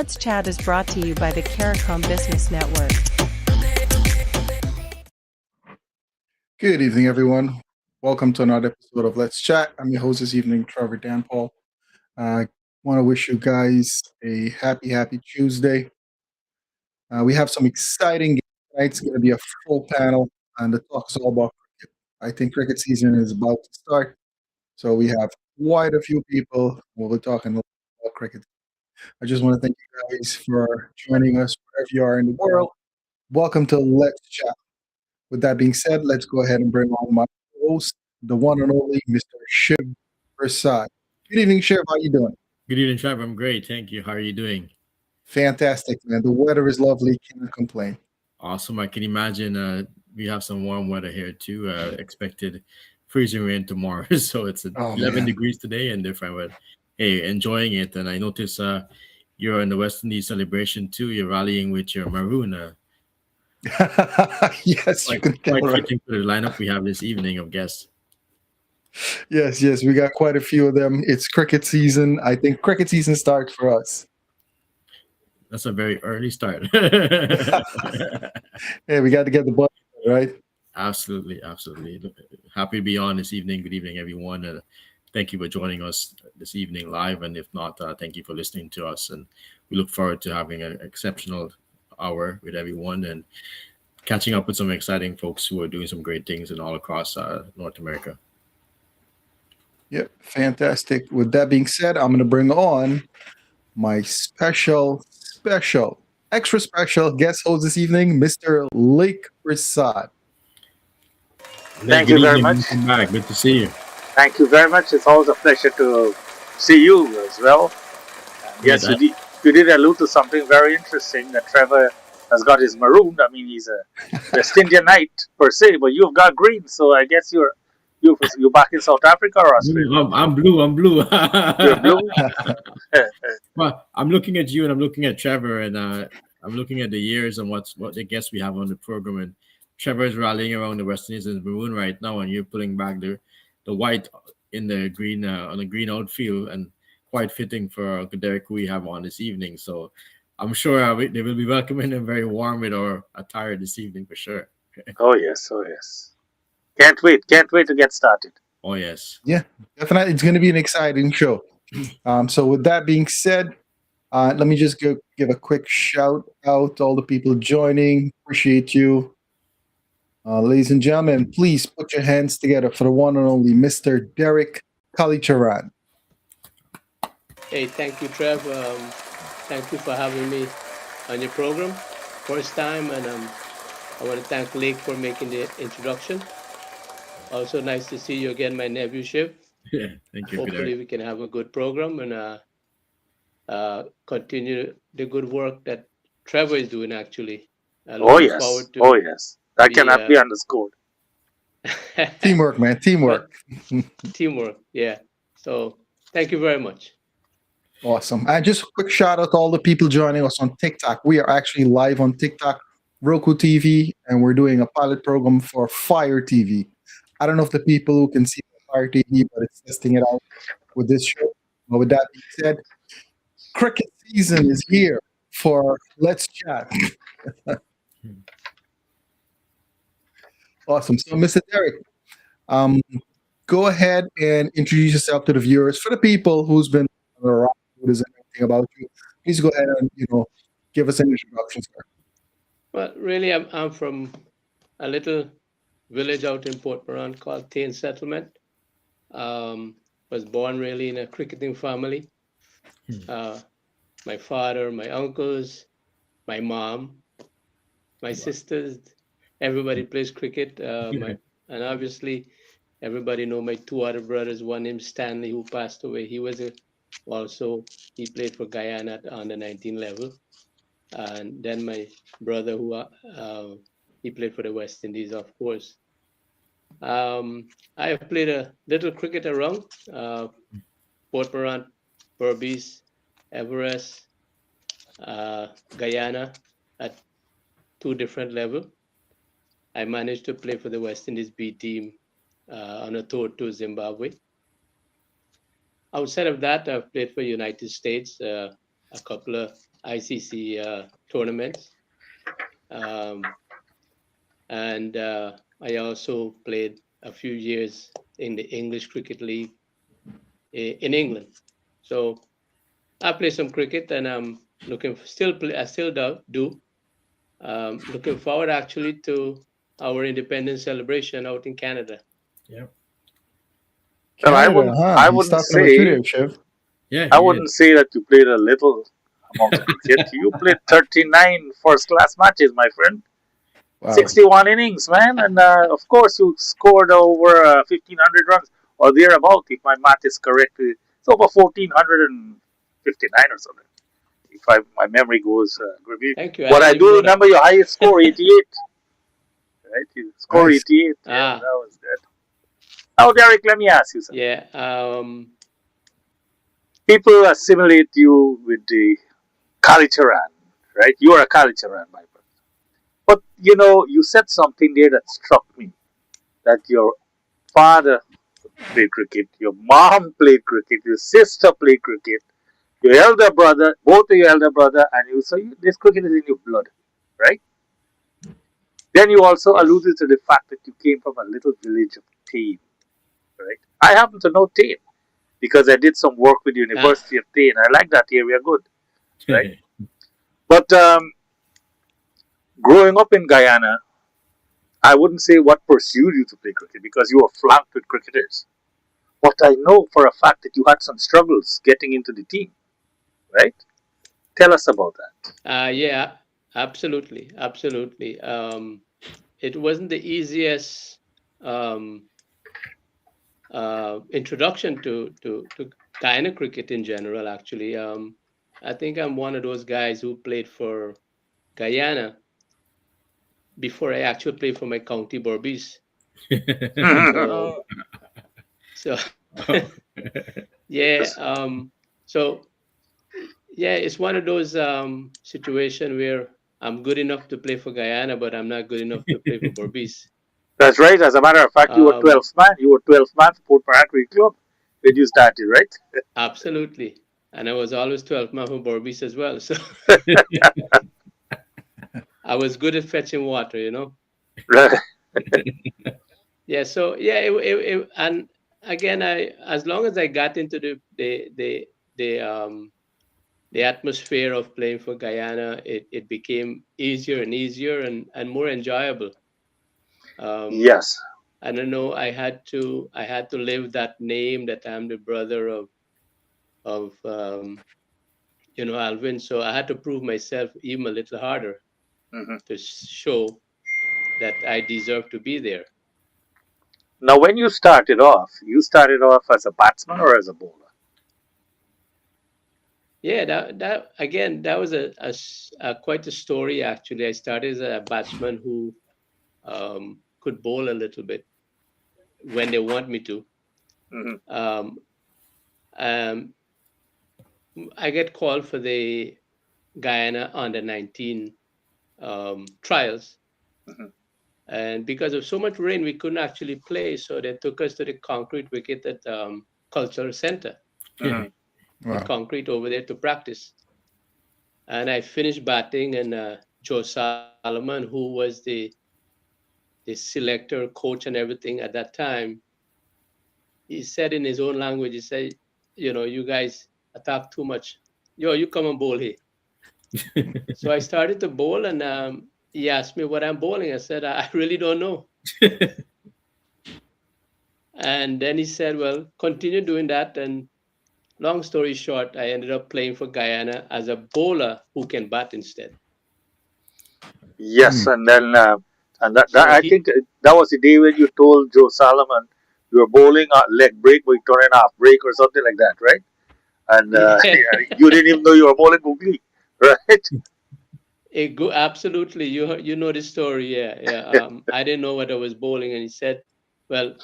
Let's Chat is brought to you by the Caricom Business Network. Good evening, everyone. Welcome to another episode of Let's Chat. I'm your host this evening, Trevor Danpaul. I want to wish you guys a happy Tuesday. We have some exciting games tonight. It's going to be a full panel, and the talk is all about cricket. I think cricket season is about to start, so we have quite a few people who will be talking about cricket. I just want to thank you guys for joining us wherever you are in the world. Welcome to Let's Chat. With that being said, let's go ahead and bring on my host, the one and only Mr. Shiv Persaud. Good evening, Shiv. How you doing? Good evening, Trevor. I'm great. Thank you. How are you doing? Fantastic, man. The weather is lovely. Can't complain. Awesome. I can imagine we have some warm weather here too. Expected freezing rain tomorrow. So it's Oh 11 man. degrees today and different. But hey, enjoying it. And I notice you're in the West Indies celebration too. You're rallying with your maroon. Yes, you Quite, can tell, quite right? fitting for the lineup we have this evening of guests. Yes. We got quite a few of them. It's cricket season. I think cricket season starts for us. That's a very early start. Hey, we got to get the ball right. Absolutely, absolutely. Happy to be on this evening. Good evening, everyone. Thank you for joining us this evening live. And if not, thank you for listening to us. And we look forward to having an exceptional hour with everyone and catching up with some exciting folks who are doing some great things and all across North America. Yep, fantastic. With that being said, I'm going to bring on my extra special guest host this evening, Mr. Lake Persaud. Thank Good you very evening. much. Welcome back. Good to see you. Thank you very much. It's always a pleasure to see you as well. And yes, Good. you did allude to something very interesting that Trevor has got his maroon. I mean, he's a West Indianite per se, but you've got green. So I guess you're back in South Africa or Australia. I'm blue. I'm blue. You're blue. Well, I'm looking at you and I'm looking at Trevor and I'm looking at the years and what the guests we have on the program. And Trevor is rallying around the West Indies and maroon right now, and you're pulling back the white in the green on the green outfield, and quite fitting for Derek who we have on this evening. So I'm sure they will be welcoming and very warm with our attire this evening for sure. Oh yes. Can't wait to get started. Oh yes. Yeah, definitely. It's going to be an exciting show. So, with that being said, let me just give a quick shout out to all the people joining. Appreciate you. Ladies and gentlemen, please put your hands together for the one and only Mr. Derek Kallicharran. Hey, thank you, Trev. Thank you for having me on your program. First time, and I want to thank Lake for making the introduction. Also, nice to see you again, my nephew Shiv. Yeah, thank you. Hopefully, we can have a good program and continue the good work that Trevor is doing, actually. Oh yes. That cannot be underscored. Teamwork, man. Teamwork. Teamwork, yeah. So, thank you very much. Awesome. And just a quick shout out to all the people joining us on TikTok. We are actually live on TikTok, Roku TV, and we're doing a pilot program for Fire TV. I don't know if the people who can see Fire TV, but it's testing it out with this show. But with that being said, cricket season is here for Let's Chat. Awesome. So, Mr. Derek, go ahead and introduce yourself to the viewers. For the people who's been around, who doesn't know anything about you, please go ahead and give us an introduction, sir. Well, really, I'm from a little village out in Port Moran called Tain Settlement. Was born really in a cricketing family. My father, my uncles, my mom, my sisters, everybody plays cricket. And obviously, everybody know my two other brothers. One named Stanley, who passed away. He played for Guyana on the 19 level. And then my brother, who he played for the West Indies, of course. I have played a little cricket around Port Moran, Berbice, Everest, Guyana at two different levels. I managed to play for the West Indies B team on a tour to Zimbabwe. Outside of that, I've played for United States a couple of ICC tournaments. And I also played a few years in the English Cricket League in England. So I play some cricket, and I'm looking I still do. Looking forward actually to our independence celebration out in Canada. Yeah. Well, Canada, huh? I He's wouldn't talking about you say, there, Chef. Yeah. I wouldn't say that you played a little amount of cricket. You played 39 first-class matches, my friend. Wow. 61 innings, man, and of course you scored over 1,500 runs or thereabout, if my math is correct. It's over 1,459 or something, if my memory goes good. Thank you. But I do remember your highest score, 88. Right, you scored Nice. 88. Yeah, that was good. Now, Derek, let me ask you something. Yeah. People assimilate you with the Kallicharran, right? You are a Kallicharran, my brother. But you said something there that struck me. That your father played cricket, your mom played cricket, your sister played cricket, your elder brother, both of your elder brother, and you. So this cricket is in your blood, right? Then you also alluded to the fact that you came from a little village of Tain, right? I happen to know Tain because I did some work with the University of Tain. I like that area good, right? But growing up in Guyana, I wouldn't say what pursued you to play cricket because you were flanked with cricketers. But I know for a fact that you had some struggles getting into the team, right? Tell us about that. Yeah, absolutely. It wasn't the easiest introduction to Guyana cricket in general, actually. I think I'm one of those guys who played for Guyana before I actually played for my county Berbice. So yeah, it's one of those situations where I'm good enough to play for Guyana, but I'm not good enough to play for Berbice. That's right. As a matter of fact, you were 12th man. You were 12th man for Port Paraguay Club when you started, right? Absolutely. And I was always 12th man for Berbice as well. So I was good at fetching water. Right. Yeah. So yeah, and again, as long as I got into the atmosphere of playing for Guyana, it became easier and easier and more enjoyable. Yes. I don't know. I had to live that name that I'm the brother of Alvin. So I had to prove myself even a little harder to show that I deserve to be there. Now, when you started off as a batsman or as a bowler? Yeah, that was a quite a story actually. I started as a batsman who could bowl a little bit when they want me to. Um, I get called for the Guyana under 19 trials. And because of so much rain, we couldn't actually play. So they took us to the concrete wicket at Cultural Center. The concrete over there to practice. And I finished batting, and Joe Solomon, who was the selector, coach, and everything at that time, he said in his own language, he said, you guys attack too much. You come and bowl here. So I started to bowl, and he asked me what I'm bowling. I said, I really don't know. And then he said, well, continue doing that. And long story short, I ended up playing for Guyana as a bowler who can bat instead. Yes, and then I think that was the day when you told Joe Solomon you were bowling a leg break, but you turn an half break or something like that, right? And you didn't even know you were bowling googly, right? Absolutely, you know the story, yeah. I didn't know what I was bowling, and he said, "Well,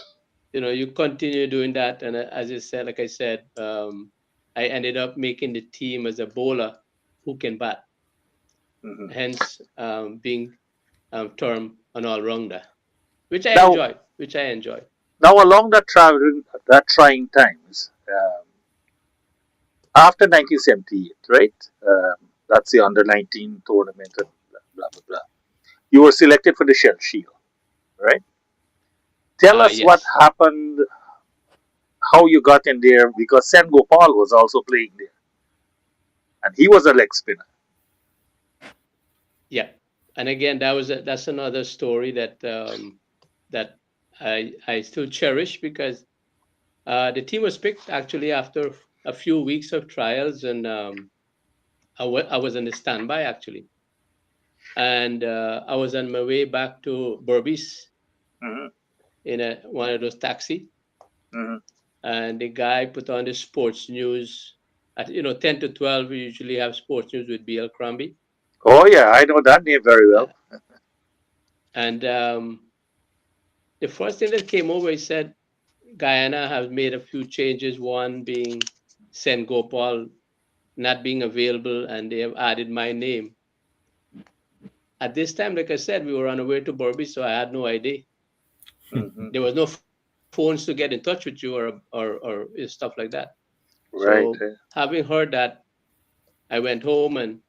you continue doing that." And as you said, like I said, I ended up making the team as a bowler who can bat, hence being termed an all-rounder, which I enjoy. Now, along that trying times, after 1978, right? That's the under 19 tournament and blah blah blah. You were selected for the Shell Shield, right? Tell us what Yes. happened, how you got in there, because Sen Gopal was also playing there, and he was a leg spinner. Yeah. And again, that's another story that I still cherish because the team was picked actually after a few weeks of trials, and I was on the standby actually, and I was on my way back to Berbice Hmm. in one of those taxi, Hmm. and the guy put on the sports news. At 10 to 12, we usually have sports news with BL Crombie, Oh yeah, I know that name very uh, well. and the first thing that came over, he said Guyana has made a few changes. One being Sen Gopal not being available, and they have added my name. At this time, like I said, we were on our way to Burby, so I had no idea. Hmm. There was no phones to get in touch with you or stuff like that. So Right. having heard that, I went home and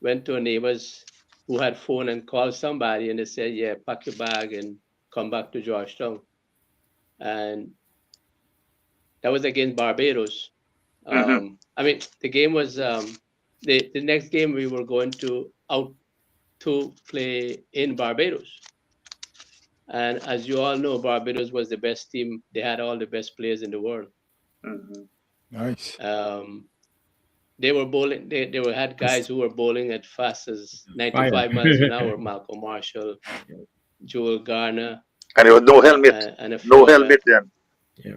went to a neighbor's who had phone and called somebody, and they said, "Yeah, pack your bag and come back to Georgetown." And that was against Barbados. Hmm. I mean, the game was the next game we were going to out to play in Barbados. And as you all know, Barbados was the best team. They had all the best players in the world. Hmm. Nice. Um, they were bowling. They were had guys who were bowling at fast as Fire. 95 miles an hour. Malcolm Marshall, Joel Garner, And there was no helmet, and a few no other. helmet then. Yeah.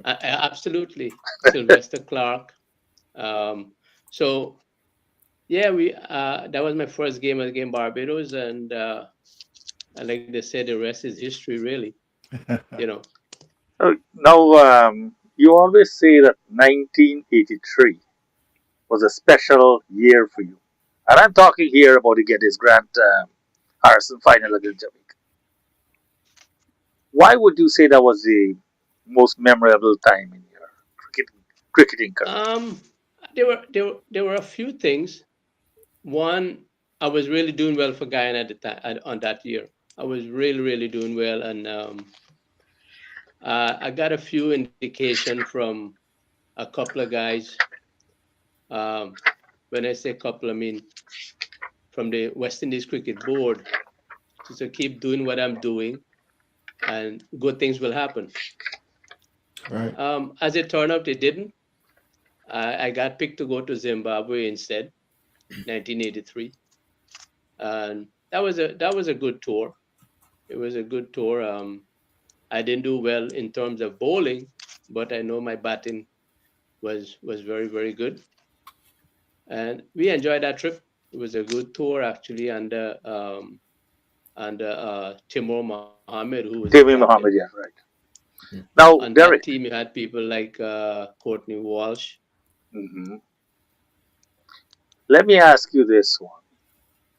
Absolutely, Sylvester Clark. Um, so yeah, we that was my first game against Barbados, and like they said, the rest is history, really. You know, Now, you always say that 1983 was a special year for you. And I'm talking here about the Geddes Grant Harrison final against Jamaica. Why would you say that was the most memorable time in your cricketing career? um, there were a few things. One, I was really doing well for Guyana at the time on that year. I was really doing well, and I got a few indication from a couple of guys. Um, when I say couple, I mean from the West Indies Cricket Board to keep doing what I'm doing, and good things will happen. Right. As it turned out, it didn't. I got picked to go to Zimbabwe instead, 1983, and that was a good tour. It was a good tour. I didn't do well in terms of bowling, but I know my batting was very good, and we enjoyed that trip. It was a good tour actually, under Timur Mohammed, who was the Jamie captain. Mohammed, yeah, right. Yeah. Now, On that Derek, team, you had people like Courtney Walsh. hmm let me ask you this one.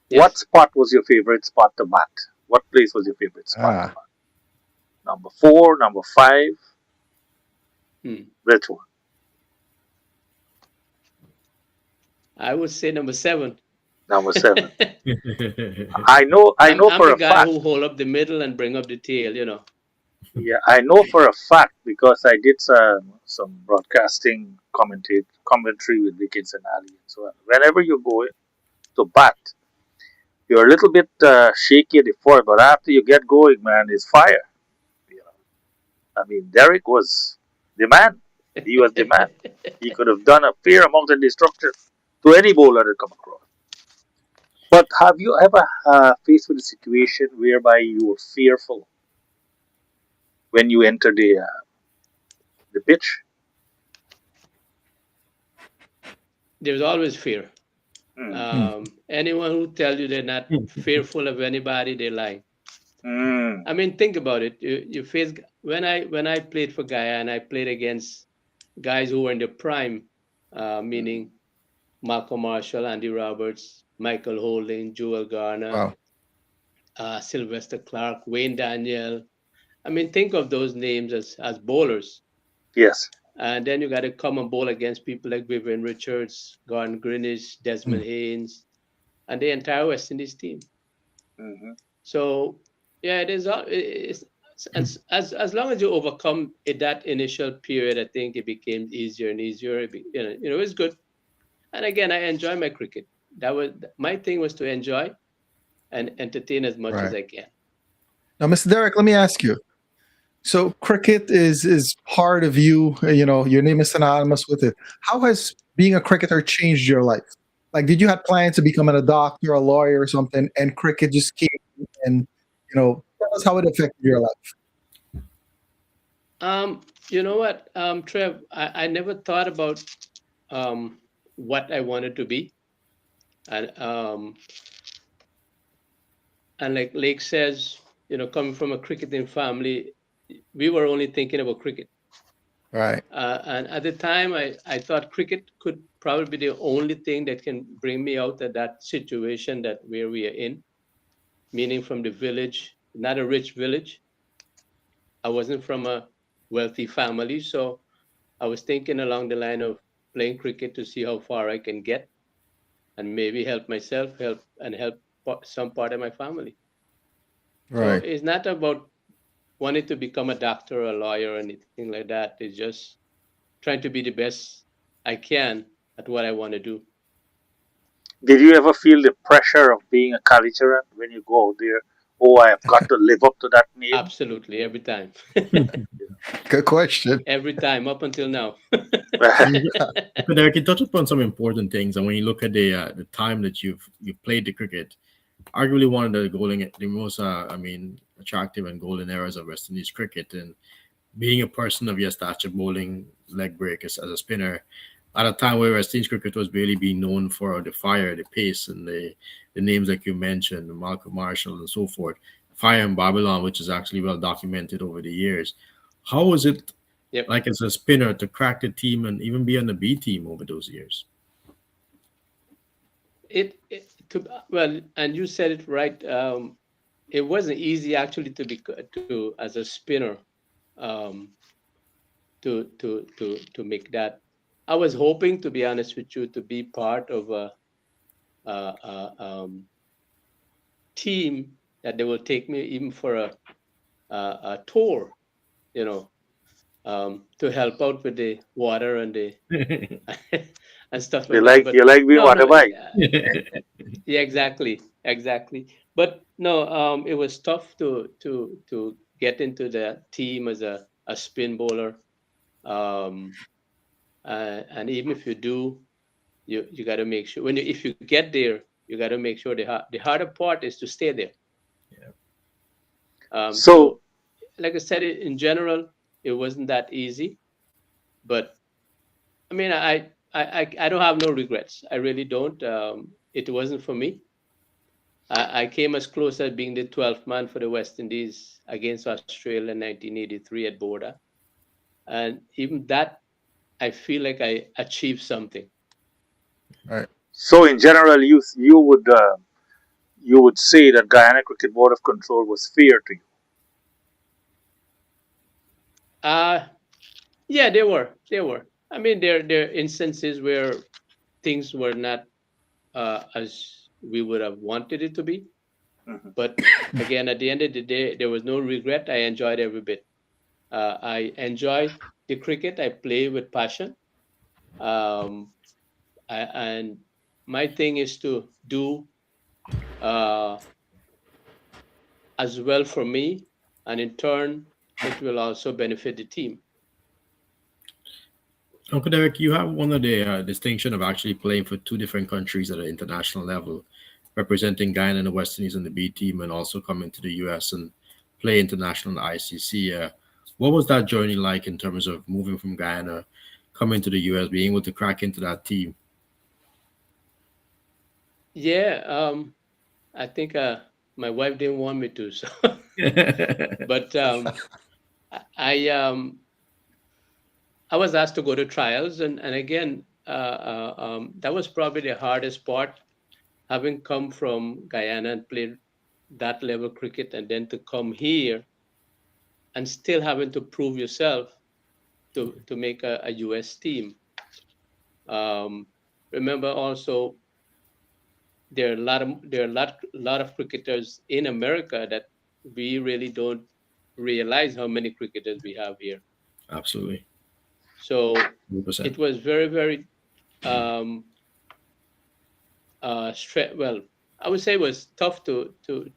What Yes. spot was your favorite spot to bat? What place was your favorite spot to Ah, bat? Number four, number five, Hmm. which one? I would say number 7. Number seven. Yeah. I know I'm for the a guy fact. who hold up the middle and bring up the tail. Yeah, I know for a fact because I did some broadcasting commentary with Vicky and Ali and so on. Whenever you go to bat, you're a little bit shaky at the first, but after you get going, man, it's fire. You know, I mean, Derek was the man. He was the man. He could have done a fair amount of destruction to any bowler that come across. But have you ever faced with a situation whereby you were fearful when you enter the pitch? There's always fear. Hmm. hmm. Anyone who tells you they're not fearful of anybody, they're lying. Hmm. I mean, think about it. You face when I played for Guyana, I played against guys who were in their prime, meaning Malcolm Marshall, Andy Roberts, Michael Holding, Joel Garner, Wow. Sylvester Clark, Wayne Daniel. I mean, think of those names as bowlers. Yes. And then you got to come and bowl against people like Vivian Richards, Gordon Greenwich, Hmm. Desmond Haynes. and the entire West Indies team. Mm-hmm. So yeah, it is. As long as you overcome that initial period, I think it became easier and easier. It's good. And again, I enjoy my cricket. That was my thing, was to enjoy and entertain as much as I can. Now, Mr. Derek, let me ask you. So cricket is part of you. Your name is synonymous with it. How has being a cricketer changed your life? Like, did you have plans to become a doctor, a lawyer, or something, and cricket just came and tell us how it affected your life? You know what, Trev? I never thought about what I wanted to be, and like Lake says, coming from a cricketing family, we were only thinking about cricket. Right. And at the time, I thought cricket could probably be the only thing that can bring me out of that situation where we are in, meaning from the village, not a rich village. I wasn't from a wealthy family, so I was thinking along the line of playing cricket to see how far I can get, and maybe help myself, help some part of my family. Right. So it's not about wanting to become a doctor or a lawyer or anything like that. It's just trying to be the best I can at what I want to do. Did you ever feel the pressure of being a Kallicharran when you go out there? Oh, I have got to live up to that name. Absolutely, every time. Good question. Every time up until now. Derek, you touched upon some important things, and when you look at the time that you've played the cricket, arguably one of the most attractive and golden eras of West Indies cricket, and being a person of your stature, bowling leg breakers as a spinner, at a time where West Indies cricket was really being known for the fire, the pace, and the names like you mentioned, Malcolm Marshall and so forth, Fire in Babylon, which is actually well documented over the years. How was it like as a spinner to crack the team and even be on the B team over those years? Well, and you said it right. It wasn't easy actually to as a spinner to make that. I was hoping, to be honest with you, to be part of a team that they will take me even for a tour, to help out with the water and the and stuff like that. But you like being water bike. Yeah, exactly. But no, it was tough to get into the team as a spin bowler. And even if you do, you got to make sure if you get there, you got to make sure the harder part is to stay there. Yeah. So, like I said, in general, it wasn't that easy, but I mean, I don't have no regrets. I really don't. It wasn't for me. I came as close as being the 12th man for the West Indies against Australia in 1983 at Border, and even that, I feel like I achieved something. Right. So, in general, you would say that Guyana Cricket Board of Control was fair to you. Yeah, they were. I mean, there are instances where things were not as we would have wanted it to be. Mm-hmm. But again, at the end of the day, there was no regret. I enjoyed every bit. I enjoy the cricket. I play with passion. And my thing is to do as well for me, and in turn, it will also benefit the team. Uncle Derek, you have one of the distinction of actually playing for two different countries at an international level, representing Guyana and the West Indies on the B team, and also coming to the US and play international in the ICC. What was that journey like in terms of moving from Guyana, coming to the US, being able to crack into that team? Yeah, I think my wife didn't want me to, so but I was asked to go to trials, and again, that was probably the hardest part, having come from Guyana and played that level cricket, and then to come here and still having to prove yourself to make a US team. Remember also, there are a lot of cricketers in America that we really don't realize how many cricketers we have here. Absolutely. So 100%. it was very, very um, well, I would say it was tough to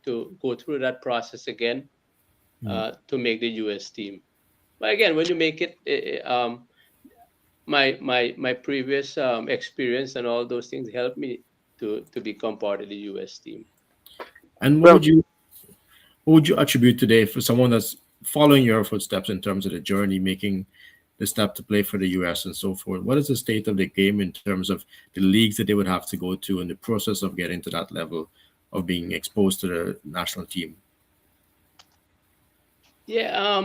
go through that process again to make the U.S. team. But again, when you make it, my previous experience and all those things helped me to become part of the U.S. team. And Well, what would you attribute today for someone that's following your footsteps in terms of the journey, making the step to play for the US and so forth? What is the state of the game in terms of the leagues that they would have to go to and the process of getting to that level of being exposed to the national team? Yeah,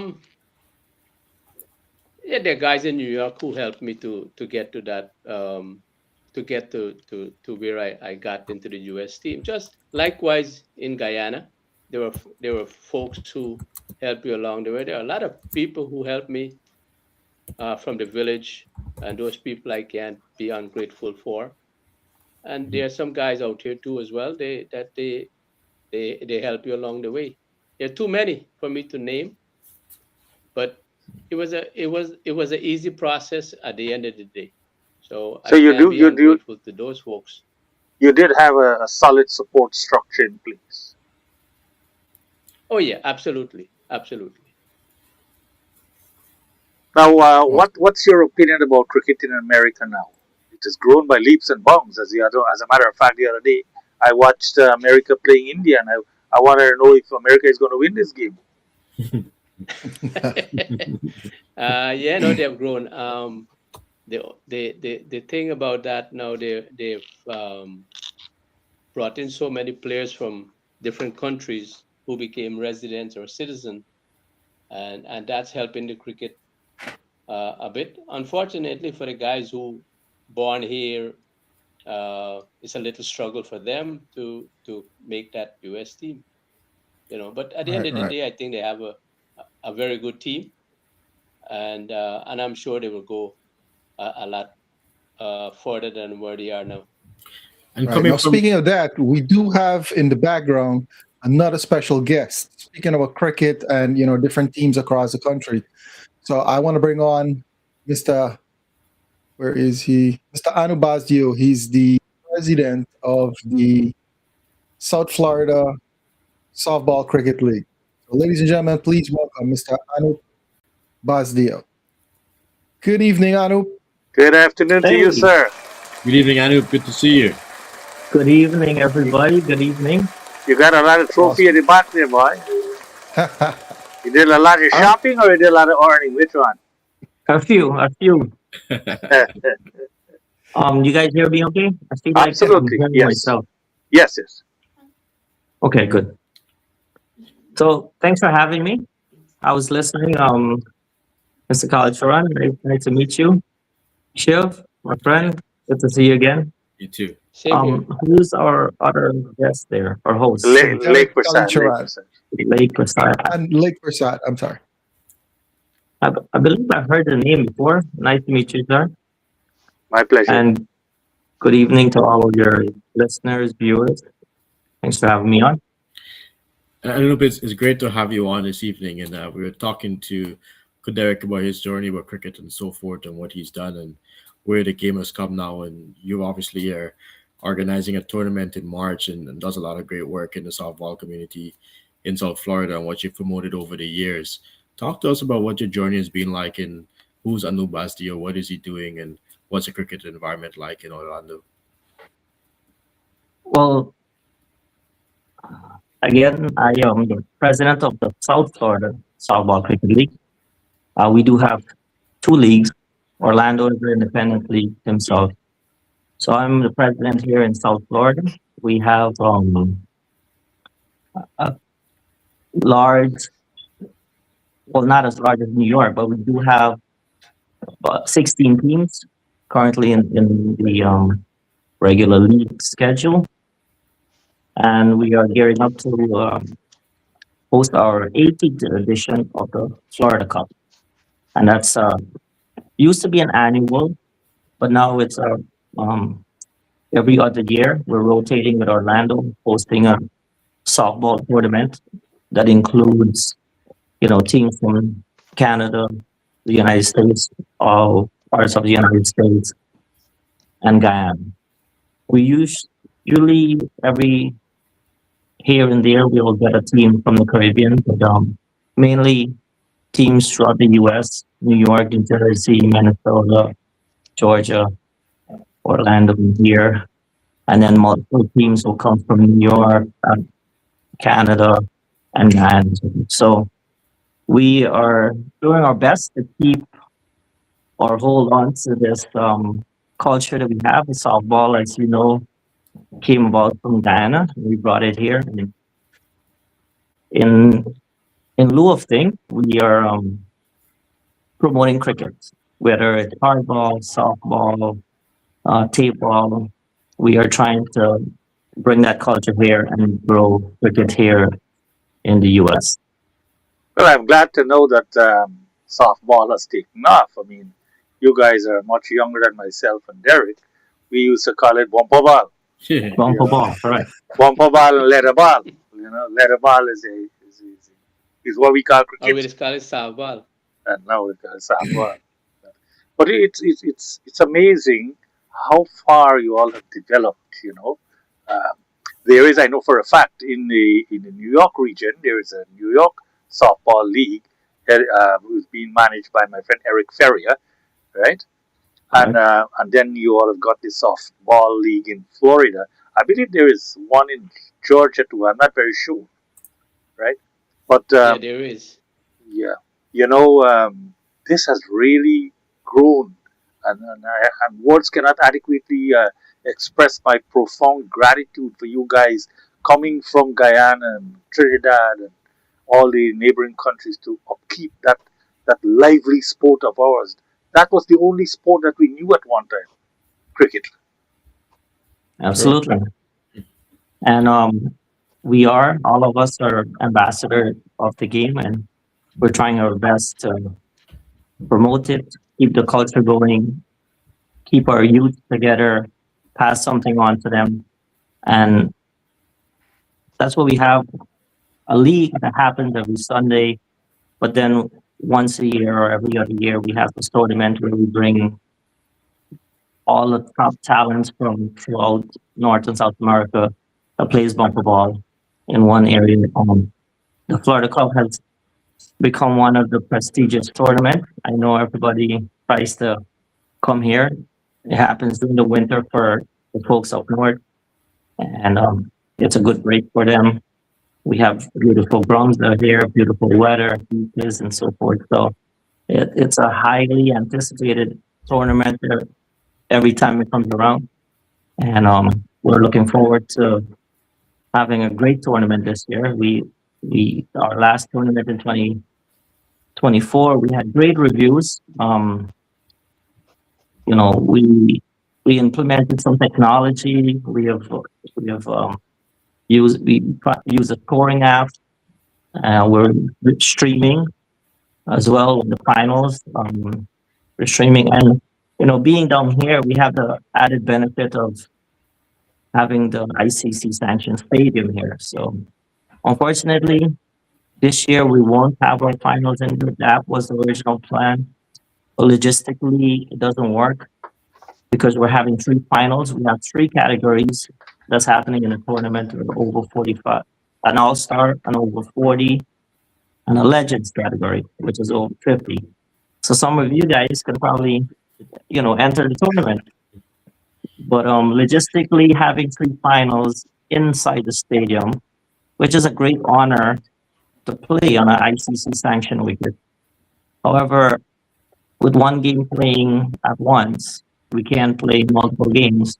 yeah, there are guys in New York who helped me to get to that to get to where I got into the U.S. team. Just likewise in Guyana, there were folks who helped me along the way. There are a lot of people who helped me from the village, and those people I can't be ungrateful for. And there are some guys out here too as well. They help you along the way. There are too many for me to name, but it was an easy process at the end of the day. So so I can't be ungrateful to those folks. you did have a solid support structure in place. Oh yeah, absolutely, absolutely. Now, what's your opinion about cricket in America now? It has grown by leaps and bounds. As a matter of fact, the other day I watched America playing India, and I wanted to know if America is going to win this game. Yeah, no, they've grown. The thing about that now, they've brought in so many players from different countries who became residents or citizens, and that's helping the cricket a bit. Unfortunately, for the guys who born here, it's a little struggle for them to make that U.S. team. But at the end Right, of the right. day, I think they have a very good team, and I'm sure they will go a lot further than where they are now. And Right. coming Now, from speaking of that, we do have in the background another special guest. Speaking about cricket and different teams across the country, so I want to bring on Mr. Where is he? Mr. Anoop Basdeo. He's the president of the South Florida Softball Cricket League. So, ladies and gentlemen, please welcome Mr. Anoop Basdeo. Good evening, Anoop. Good afternoon to you, Hey, sir. good evening, Anoop. Good to see you. good evening, everybody. Good evening. You got a lot of trophy at the back there, boy. You did a lot of Uh, shopping or you did a lot of earning? Which one? a few. You guys hear me okay? I feel like I'm Absolutely, hearing yes, myself. yes, yes. Okay, good. So thanks for having me. I was listening. Mr. Kallicharran, nice to meet you. Shiv, my friend, good to see you again. You too. Same here. Who's our other guest there, or host? Lake Derek Persad, Lake Kallicharran Persad. Lake Persaud. and Lake Persaud. I'm sorry. I believe I've heard the name before. Nice to meet you, sir. My pleasure. And good evening to all of your listeners, viewers. Thanks for having me on. Anoop, it's great to have you on this evening. And we were talking to Derek about his journey with cricket and so forth and what he's done and where the game has come now. And you obviously are organizing a tournament in March and does a lot of great work in the softball community in South Florida and what you've promoted over the years. Talk to us about what your journey has been like and who's Anoop Basdeo, what is he doing, and what's the cricket environment like in Orlando? Well, again, I am the president of the South Florida Softball Cricket League. We do have two leagues. Orlando is the independent league himself. So I'm the president here in South Florida. We have a large, well, not as large as New York, but we do have 16 teams currently in the regular league schedule. And we are gearing up to host our 18th edition of the Florida Cup. And that's used to be an annual, but now it's every other year, we're rotating with Orlando, hosting a softball tournament that includes, teams from Canada, the United States, all parts of the United States, and Guyana. We usually every here and there we will get a team from the Caribbean, but mainly teams throughout the U.S., New York, New Jersey, Minnesota, Georgia, Orlando here, and then multiple teams will come from New York, Canada, and Guyana. So we are doing our best to keep or hold on to this culture that we have. The softball, as you know, came about from Guyana. We brought it here. And in lieu of thing, we are promoting cricket, whether it's hardball, softball, tape ball. We are trying to bring that culture here and grow cricket here in the U.S. Well, I'm glad to know that softball has taken off. I mean, you guys are much younger than myself and Derek. We used to call it bumper ball. Bumper ball, correct. Bumper ball and leather ball. Leather ball is what we call cricket. We just call it softball. And now we call it softball. But it's amazing how far you all have developed. There is, I know for a fact, in the New York region, there is a New York softball league who's being managed by my friend Eric Ferrier, right? And then you all have got the softball league in Florida. I believe there is one in Georgia too. I'm not very sure, right? But yeah, there is. Yeah, this has really grown, and words cannot adequately express my profound gratitude for you guys coming from Guyana and Trinidad and all the neighboring countries to upkeep that lively sport of ours. That was the only sport that we knew at one time, cricket. Absolutely. And all of us are ambassador of the game, and we're trying our best to promote it, keep the culture going, keep our youth together, pass something on to them. And that's what we have, a league that happens every Sunday, but then once a year or every other year, we have this tournament where we bring all the top talents from throughout North and South America that plays bumper ball in one area. The Florida Club has become one of the prestigious tournaments. I know everybody tries to come here. It happens during the winter for the folks up north, and it's a good break for them. We have beautiful grounds out here, beautiful weather, beaches, and so forth. So it's a highly anticipated tournament every time it comes around, and we're looking forward to having a great tournament this year. Our last tournament in 2024, we had great reviews. We implemented some technology. We use a scoring app. We're streaming as well in the finals. We're streaming, and being down here, we have the added benefit of having the ICC sanctioned stadium here. So unfortunately, this year we won't have our finals in here. That was the original plan. But logistically, it doesn't work because we're having 3 finals. We have 3 categories that's happening in the tournament with over 45, an all-star, an over 40, and a legends category, which is over 50. So some of you guys can probably, enter the tournament. But logistically, having 3 finals inside the stadium, which is a great honor to play on an ICC sanctioned wicket. However, with one game playing at once, we can't play multiple games.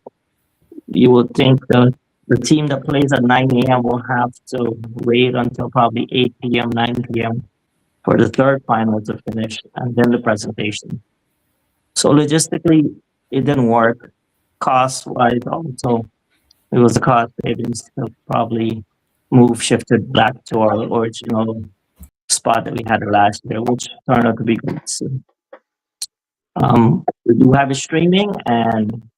You would think that the team that plays at 9 a.m. will have to wait until probably 8 p.m., 9 p.m. for the third final to finish, and then the presentation. So logistically, it didn't work. Cost-wise, also, it was a cost savings to probably shifted back to our original spot that we had last year, which turned out to be great. So, we do have a streaming, and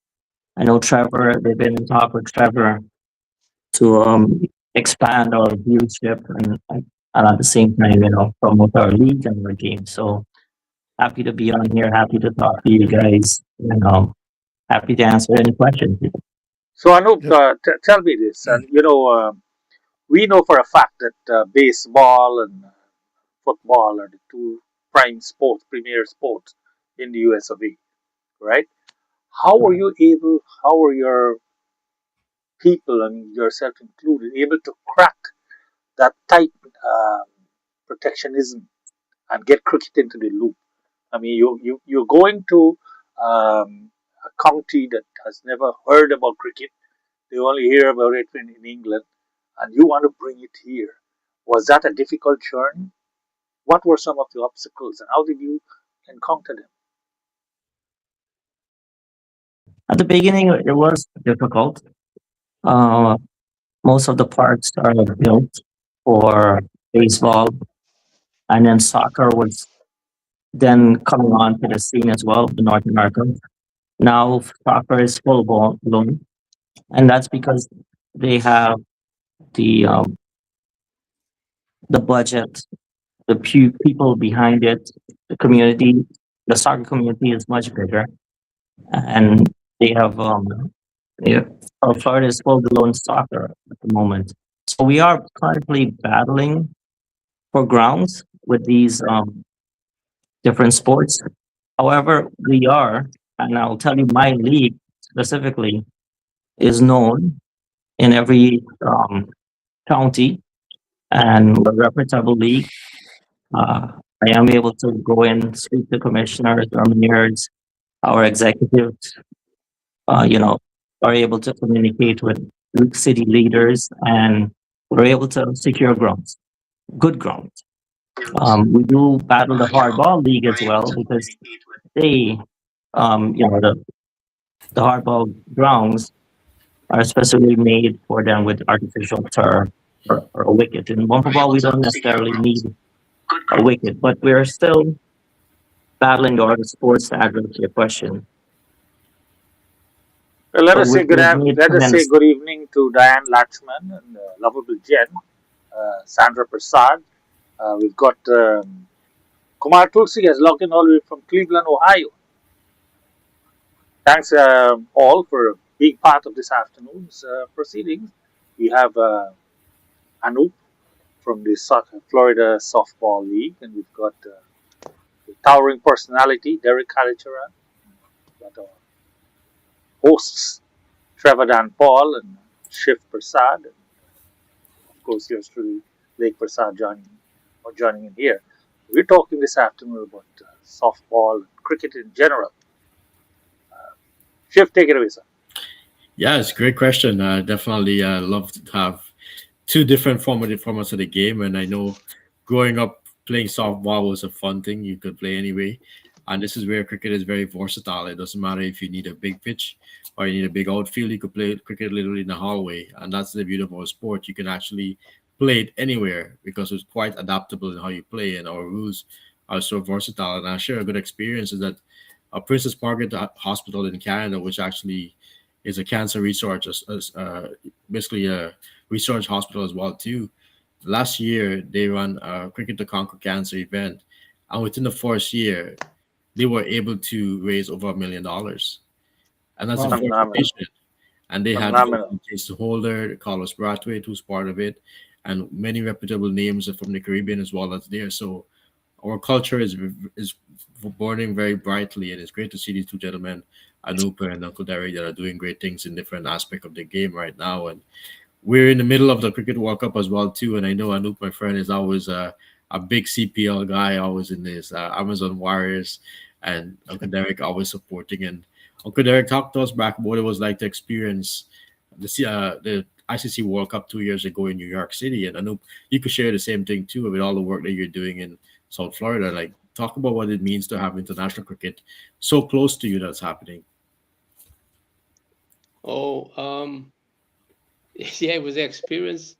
I know Trevor, they've been in talk with Trevor to expand our viewership and at the same time, promote our league and our game. So happy to be on here, happy to talk to you guys, and happy to answer any questions. So Anoop, Yep. tell me this, and we know for a fact that baseball and football are the two prime sports, premier sports in the US of A, right? How were you able? How were your people and yourself included able to crack that tight um, protectionism and get cricket into the loop? I mean, you're going to a county that has never heard about cricket. They only hear about it in England, and you want to bring it here. Was that a difficult journey? What were some of the obstacles, and how did you encounter them? At the beginning, it was difficult. Uh, Most of the parks are built for baseball, and then soccer was then coming on to the scene as well in North America. Now soccer is full blown, and that's because they have the um, the budget, the people behind it, the community. The soccer community is much bigger, and they have yeah, Florida is full blown soccer at the moment. So we are currently battling for grounds with these different sports. However, we are, and I'll tell you, my league specifically is known in every county, and we're a reputable league. Uh, I am able to go in, speak to commissioners, our mayors, our executives, you know, are able to communicate with city leaders, and we're able to secure grounds, good grounds. We do battle the hardball league as well because they, the hardball grounds are specially made for them with artificial turf or a wicket. In one football, we don't necessarily need a wicket, but we're still battling the other sports to address your question. Well, But we've made let us say tremendous. good evening to Diane Latchman and lovable Jen, Sandra Prasad. We've got Kumar Tulsi has logged in all the way from Cleveland, Ohio. Thanks all for being part of this afternoon's proceedings. We have Anoop from the Florida Softball League, and we've got the towering personality, Derek Kallicharran. We've got our hosts, Trevor Dan Paul and Shiv Prasad, and of course, yours truly, Lake Prasad joining in here. We're talking this afternoon about softball and cricket in general. Shiv, take it away, sir. Yeah, it's a great question. Definitely love to have two different formats of the game. And I know growing up playing softball was a fun thing. You could play anyway. And this is where cricket is very versatile. It doesn't matter if you need a big pitch or you need a big outfield. You could play cricket literally in the hallway. And that's the beauty of our sport. You can actually play it anywhere because it's quite adaptable in how you play. And our rules are so versatile. And I share a good experience is that Princess Margaret Hospital in Canada, which actually is a cancer research, basically a research hospital as well too. Last year they ran a Cricket to Conquer Cancer event, and within the first year, they were able to raise over $1 million, and that's the Wow. first Phenomenal. edition. And they had Phenomenal. Case Holder, Carlos Brathwaite, who's part of it, and many reputable names from the Caribbean as well as there. So our culture is burning very brightly, and it's great to see these two gentlemen, Anoop and Uncle Derek, that are doing great things in different aspects of the game right now. And we're in the middle of the Cricket World Cup as well too. And I know Anoop, my friend, is always a big CPL guy, always in this Amazon Warriors, and Uncle Derek always supporting. And Uncle Derek talked to us back what it was like to experience the ICC World Cup 2 years ago in New York City. And Anoop, you could share the same thing too with all the work that you're doing in South Florida. Like, talk about what it means to have international cricket so close to you that's happening. Oh, yeah, it was an experience.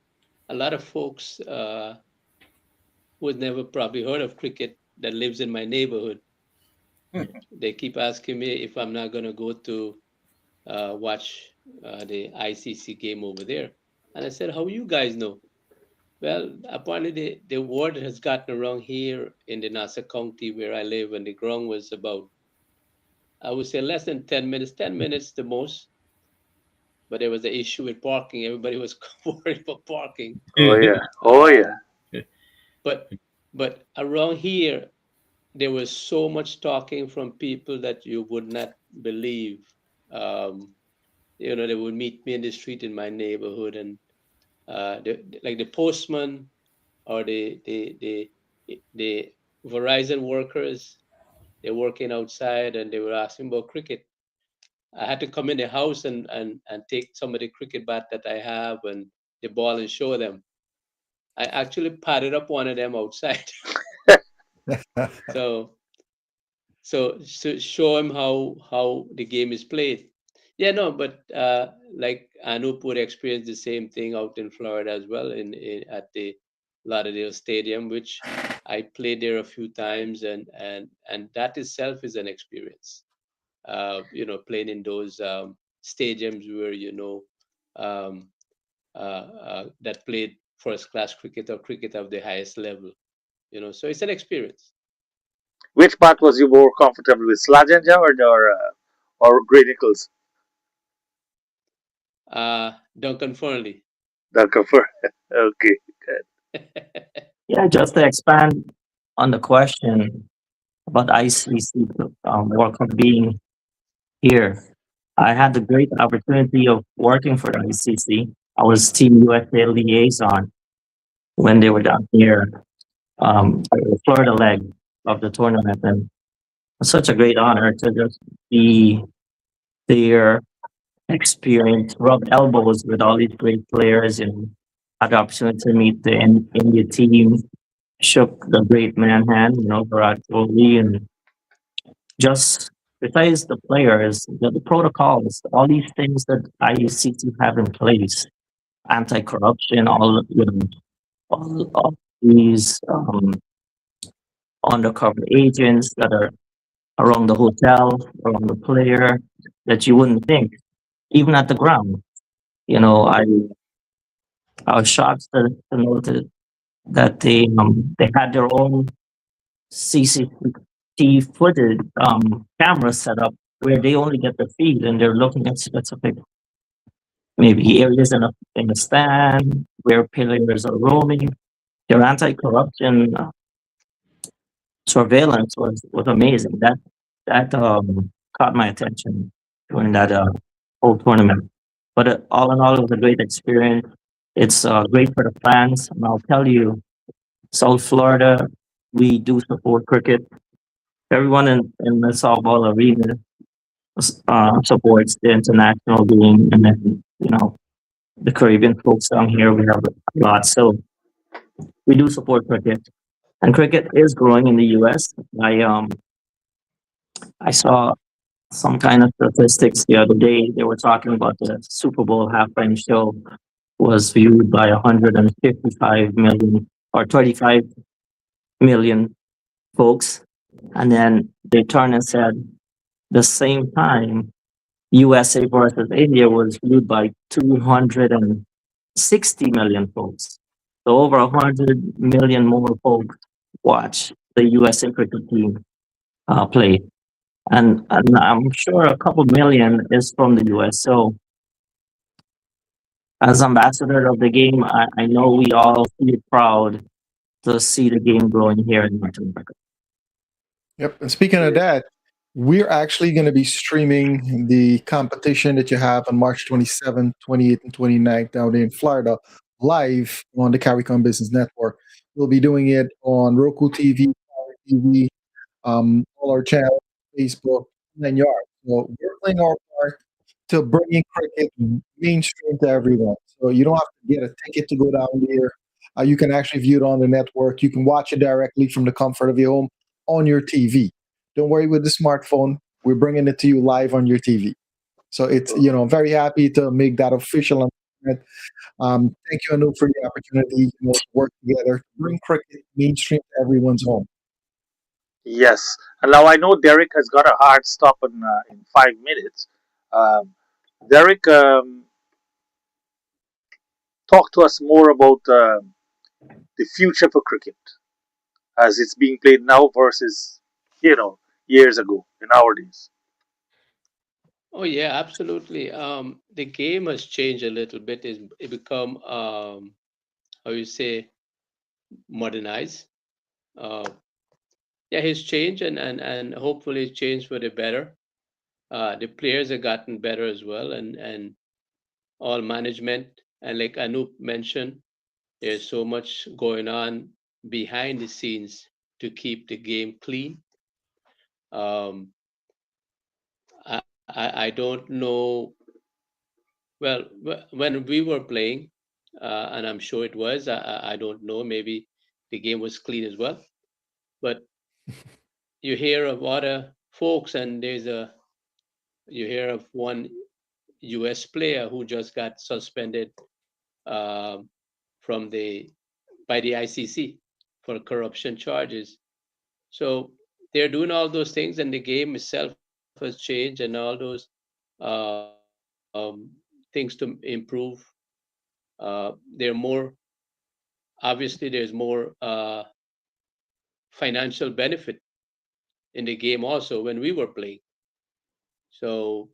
A lot of folks who had never probably heard of cricket that lives in my neighborhood. They keep asking me if I'm not going to go to watch the ICC game over there. And I said, how you guys know? Well, apparently the word has gotten around here in the Nassau County where I live, and the ground was about, I would say, less than 10 minutes the most. But there was an issue with parking. Everybody was worried about parking. Oh yeah. Oh yeah. But around here, there was so much talking from people that you would not believe. They would meet me in the street in my neighborhood, and like the postman or the Verizon workers, they're working outside and they were asking about cricket. I had to come in the house and take some of the cricket bat that I have and the ball and show them. I actually padded up one of them outside. so show him how the game is played. Yeah, no, but like Anoop would experience the same thing out in Florida as well at the Lauderdale Stadium, which I played there a few times, and that itself is an experience. Playing in those stadiums where um, that played first class cricket or cricket of the highest level. So it's an experience. Which part was you more comfortable with, Slajanja or Grey Nichols? Duncan Fernley. Duncan Fernley. Okay, good. Yeah, just to expand on the question about ICC World Cup being here. I had the great opportunity of working for the ICC. I was Team USA liaison when they were down here, the Florida leg of the tournament, and it was such a great honor to just be there, experience, rub elbows with all these great players, and had the opportunity to meet the India team, shook the great man hand, Virat Kohli, and just besides the players, the protocols, all these things that IUCC have in place, anti-corruption, all these undercover agents that are around the hotel, around the player, that you wouldn't think, even at the ground. I was shocked to notice that they had their own CCTV footage camera set up where they only get the feed and they're looking at specific maybe areas in the stand where players are roaming. Their anti-corruption surveillance was amazing. That caught my attention during that whole tournament. But all in all, it was a great experience. It's great for the fans, and I'll tell you, South Florida, we do support cricket. Everyone in the softball arena supports the international game, and then the Caribbean folks down here we have a lot. So we do support cricket, and cricket is growing in the U.S. I saw some kind of statistics the other day. They were talking about the Super Bowl halftime show was viewed by 155 million or 35 million folks, and then they turned and said the same time USA versus India was viewed by 260 million folks. So over 100 million more folks watch the USA cricket team play. And I'm sure a couple million is from the US. So as ambassador of the game, I know we all feel proud to see the game growing here in North America. Yep. And speaking of that, we're actually going to be streaming the competition that you have on March 27th, 28th, and 29th down there in Florida live on the CARICOM Business Network. We'll be doing it on Roku TV, TV, all our channels, Facebook, and yards. So we're playing our part to bringing cricket mainstream to everyone. So you don't have to get a ticket to go down there. You can actually view it on the network. You can watch it directly from the comfort of your home on your TV. Don't worry with the smartphone. We're bringing it to you live on your TV. So it's, I'm very happy to make that official announcement. Thank you, Anoop, for the opportunity to work together to bring cricket mainstream to everyone's home. Yes. And now I know Derek has got a hard stop in 5 minutes. Derek, talk to us more about the future for cricket as it's being played now versus, you know, years ago in our days. Oh yeah, absolutely. The game has changed a little bit. It become how you say modernized. Uh, yeah, it's changed and hopefully it's changed for the better. The players have gotten better as well, and all management and like Anoop mentioned, there's so much going on behind the scenes to keep the game clean. Um, I don't know. Well, when we were playing, and I'm sure it was, I don't know, maybe the game was clean as well. But you hear of other folks, and you hear of one US player who just got suspended um, from the by the ICC for corruption charges. So they're doing all those things, and the game itself has changed, and all those things to improve. There are more, obviously, there's more financial benefit in the game also when we were playing. So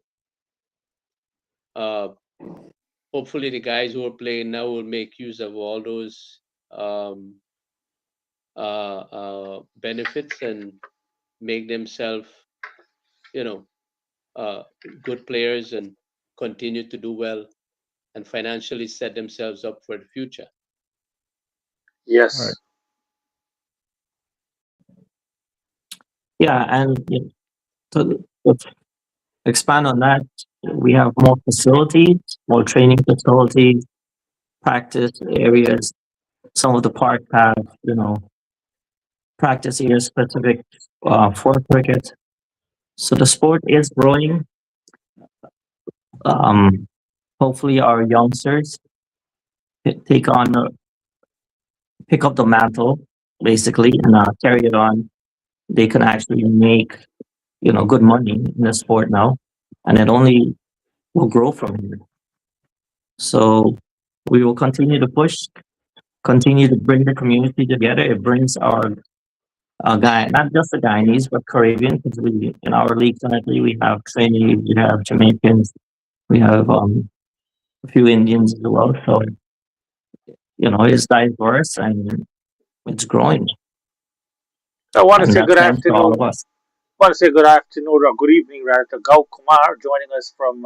uh, hopefully, the guys who are playing now will make use of all those um, benefits and make themselves, you know, uh, good players and continue to do well and financially set themselves up for the future. All right. Yes. Yeah, and to expand on that, we have more facilities, more training facilities, practice areas. Some of the parks have, practice areas specific for cricket. So the sport is growing. Um, Hopefully, our youngsters take on, pick up the mantle, basically, and carry it on. They can actually make, good money in the sport now, and it only will grow from here. So we will continue to push, continue to bring the community together. It brings our guy, not just the Guyanese, but Caribbean, because we in our league currently we have Chinese, we have Jamaicans, we have a few Indians as well. So it's diverse and it's growing, I want to and say that's good thanks to all afternoon. of us. Want to say good afternoon or good evening, rather, to Gau Kumar joining us from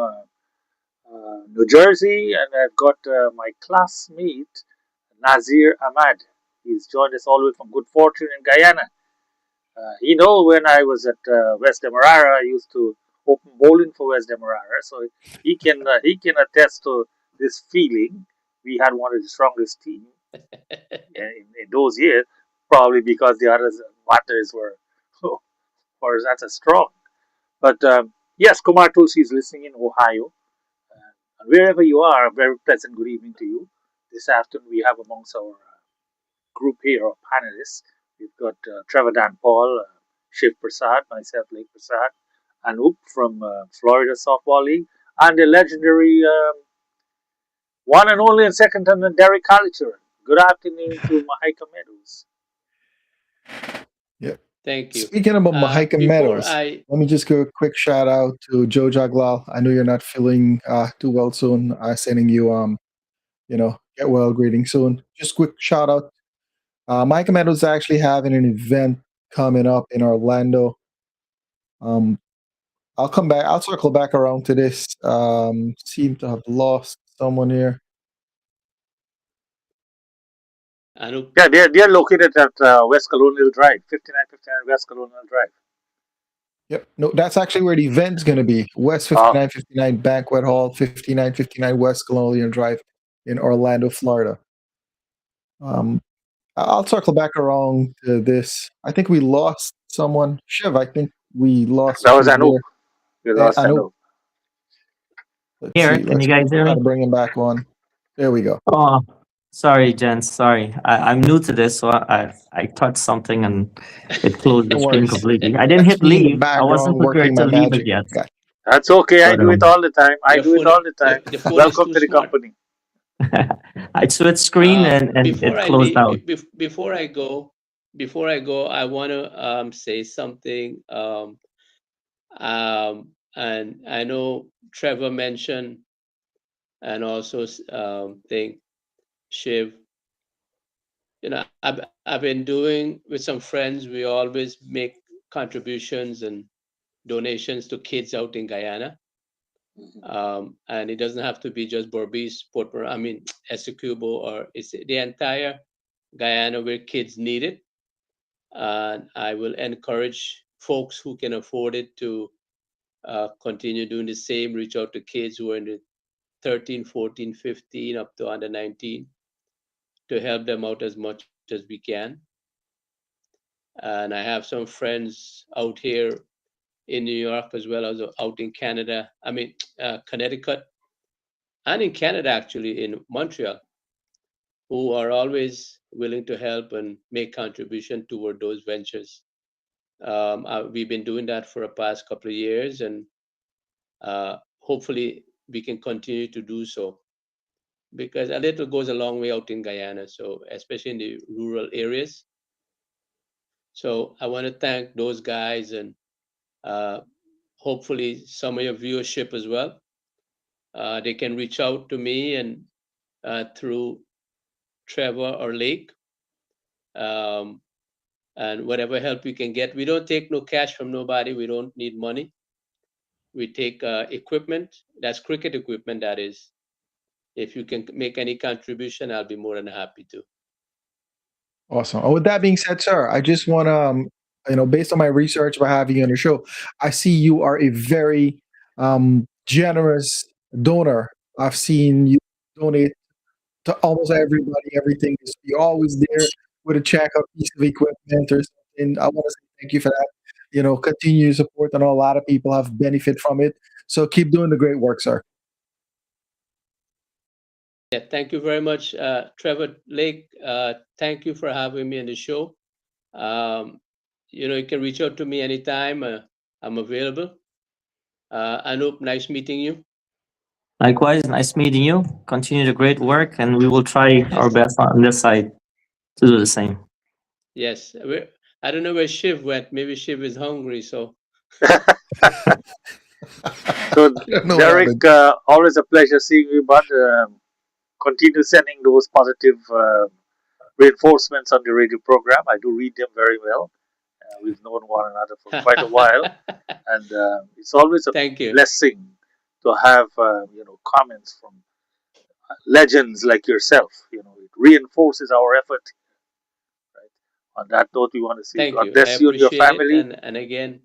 New Jersey, and I've got my classmate Nazir Ahmad. He's joined us all the way from Good Fortune in Guyana. When I was at West Demerara, I used to open bowling for West Demerara, so he can attest to this feeling. We had one of the strongest teams in those years, probably because the other batters were or not as strong. But yes, Kumar Tulsi is listening in Ohio. And wherever you are, a very pleasant good evening to you. This afternoon, we have amongst our group here of panelists, we've got Trevor Dan Paul, Shiv Prasad, myself, Lake Prasad, Anoop from Florida Softball League, and the legendary one and only and second and Derek Kallicharran. Good afternoon to Mahika Meadows. Yeah. Thank you. Speaking about Mahika Before Meadows, I, let me just give a quick shout out to Joe Jaglal. I know you're not feeling too well soon. Sending you get well greeting soon. Just quick shout out. Mahika Meadows is actually having an event coming up in Orlando. Um, I'll come back. I'll circle back around to this. Seem to have lost someone here. Anoop, Yeah, they're located at West Colonial Drive, 5959 West Colonial Drive. Yep. No, that's actually where the event's going to be. West 5959 Banquet Hall, 5959 West Colonial Drive in Orlando, Florida. I'll circle back around to this. I think we lost someone. Shiv, I think we lost. That was Anoop. We lost Anoop. Anoop. Let's Here, see. can Let's you guys hear try me? to bring him back on. There we go. Oh, sorry, gents. Sorry, I'm new to this, so I touched something and it closed the No screen worries. completely. I didn't That's hit me in the leave. I wasn't background prepared working to my leave it magic. yet. Got That's okay. I But do it all the time. I Your do it phone, all the time. the phone is Welcome too to the smart. company. I switched screen and Before it I closed out. leave, before I go, I want to say something. And I know Trevor mentioned, and also think Shiv. I've been doing with some friends. We always make contributions and donations to kids out in Guyana. And it doesn't have to be just Berbice, Essequibo, or it's the entire Guyana where kids need it. And I will encourage folks who can afford it to continue doing the same, reach out to kids who are in the 13, 14, 15, up to under 19, to help them out as much as we can. And I have some friends out here in New York as well as out in Canada, Connecticut, and in Canada, actually, in Montreal, who are always willing to help and make contribution toward those ventures. We've been doing that for the past couple of years, and hopefully we can continue to do so, because a little goes a long way out in Guyana, so especially in the rural areas. So I want to thank those guys, and hopefully some of your viewership as well. They can reach out to me and through Trevor or Lake, and whatever help we can get. We don't take no cash from nobody. We don't need money. We take equipment. That's cricket equipment, that is. If you can make any contribution, I'll be more than happy to. Awesome. With that being said, sir, I just want to, based on my research about having you on the show, I see you are a very generous donor. I've seen you donate to almost everybody, everything. You're always there with a check, a piece of equipment or something. I want to say thank you for that. Continue support. I know a lot of people have benefit from it. So keep doing the great work, sir. Yeah, thank you very much, Trevor Lake. Thank you for having me on the show. You can reach out to me anytime. I'm available. Anoop, nice meeting you. Likewise, nice meeting you. Continue the great work, and we will try our best on this side to do the same. Yes, I don't know where Shiv went. Maybe Shiv is hungry, so. So, Derek, always a pleasure seeing you, bud. Continue sending those positive reinforcements on the radio program. I do read them very well. We've known one another for quite a while, and it's always a blessing to have comments from legends like yourself. It reinforces our effort. Right. On that note, we want to say God bless you and your family. And again,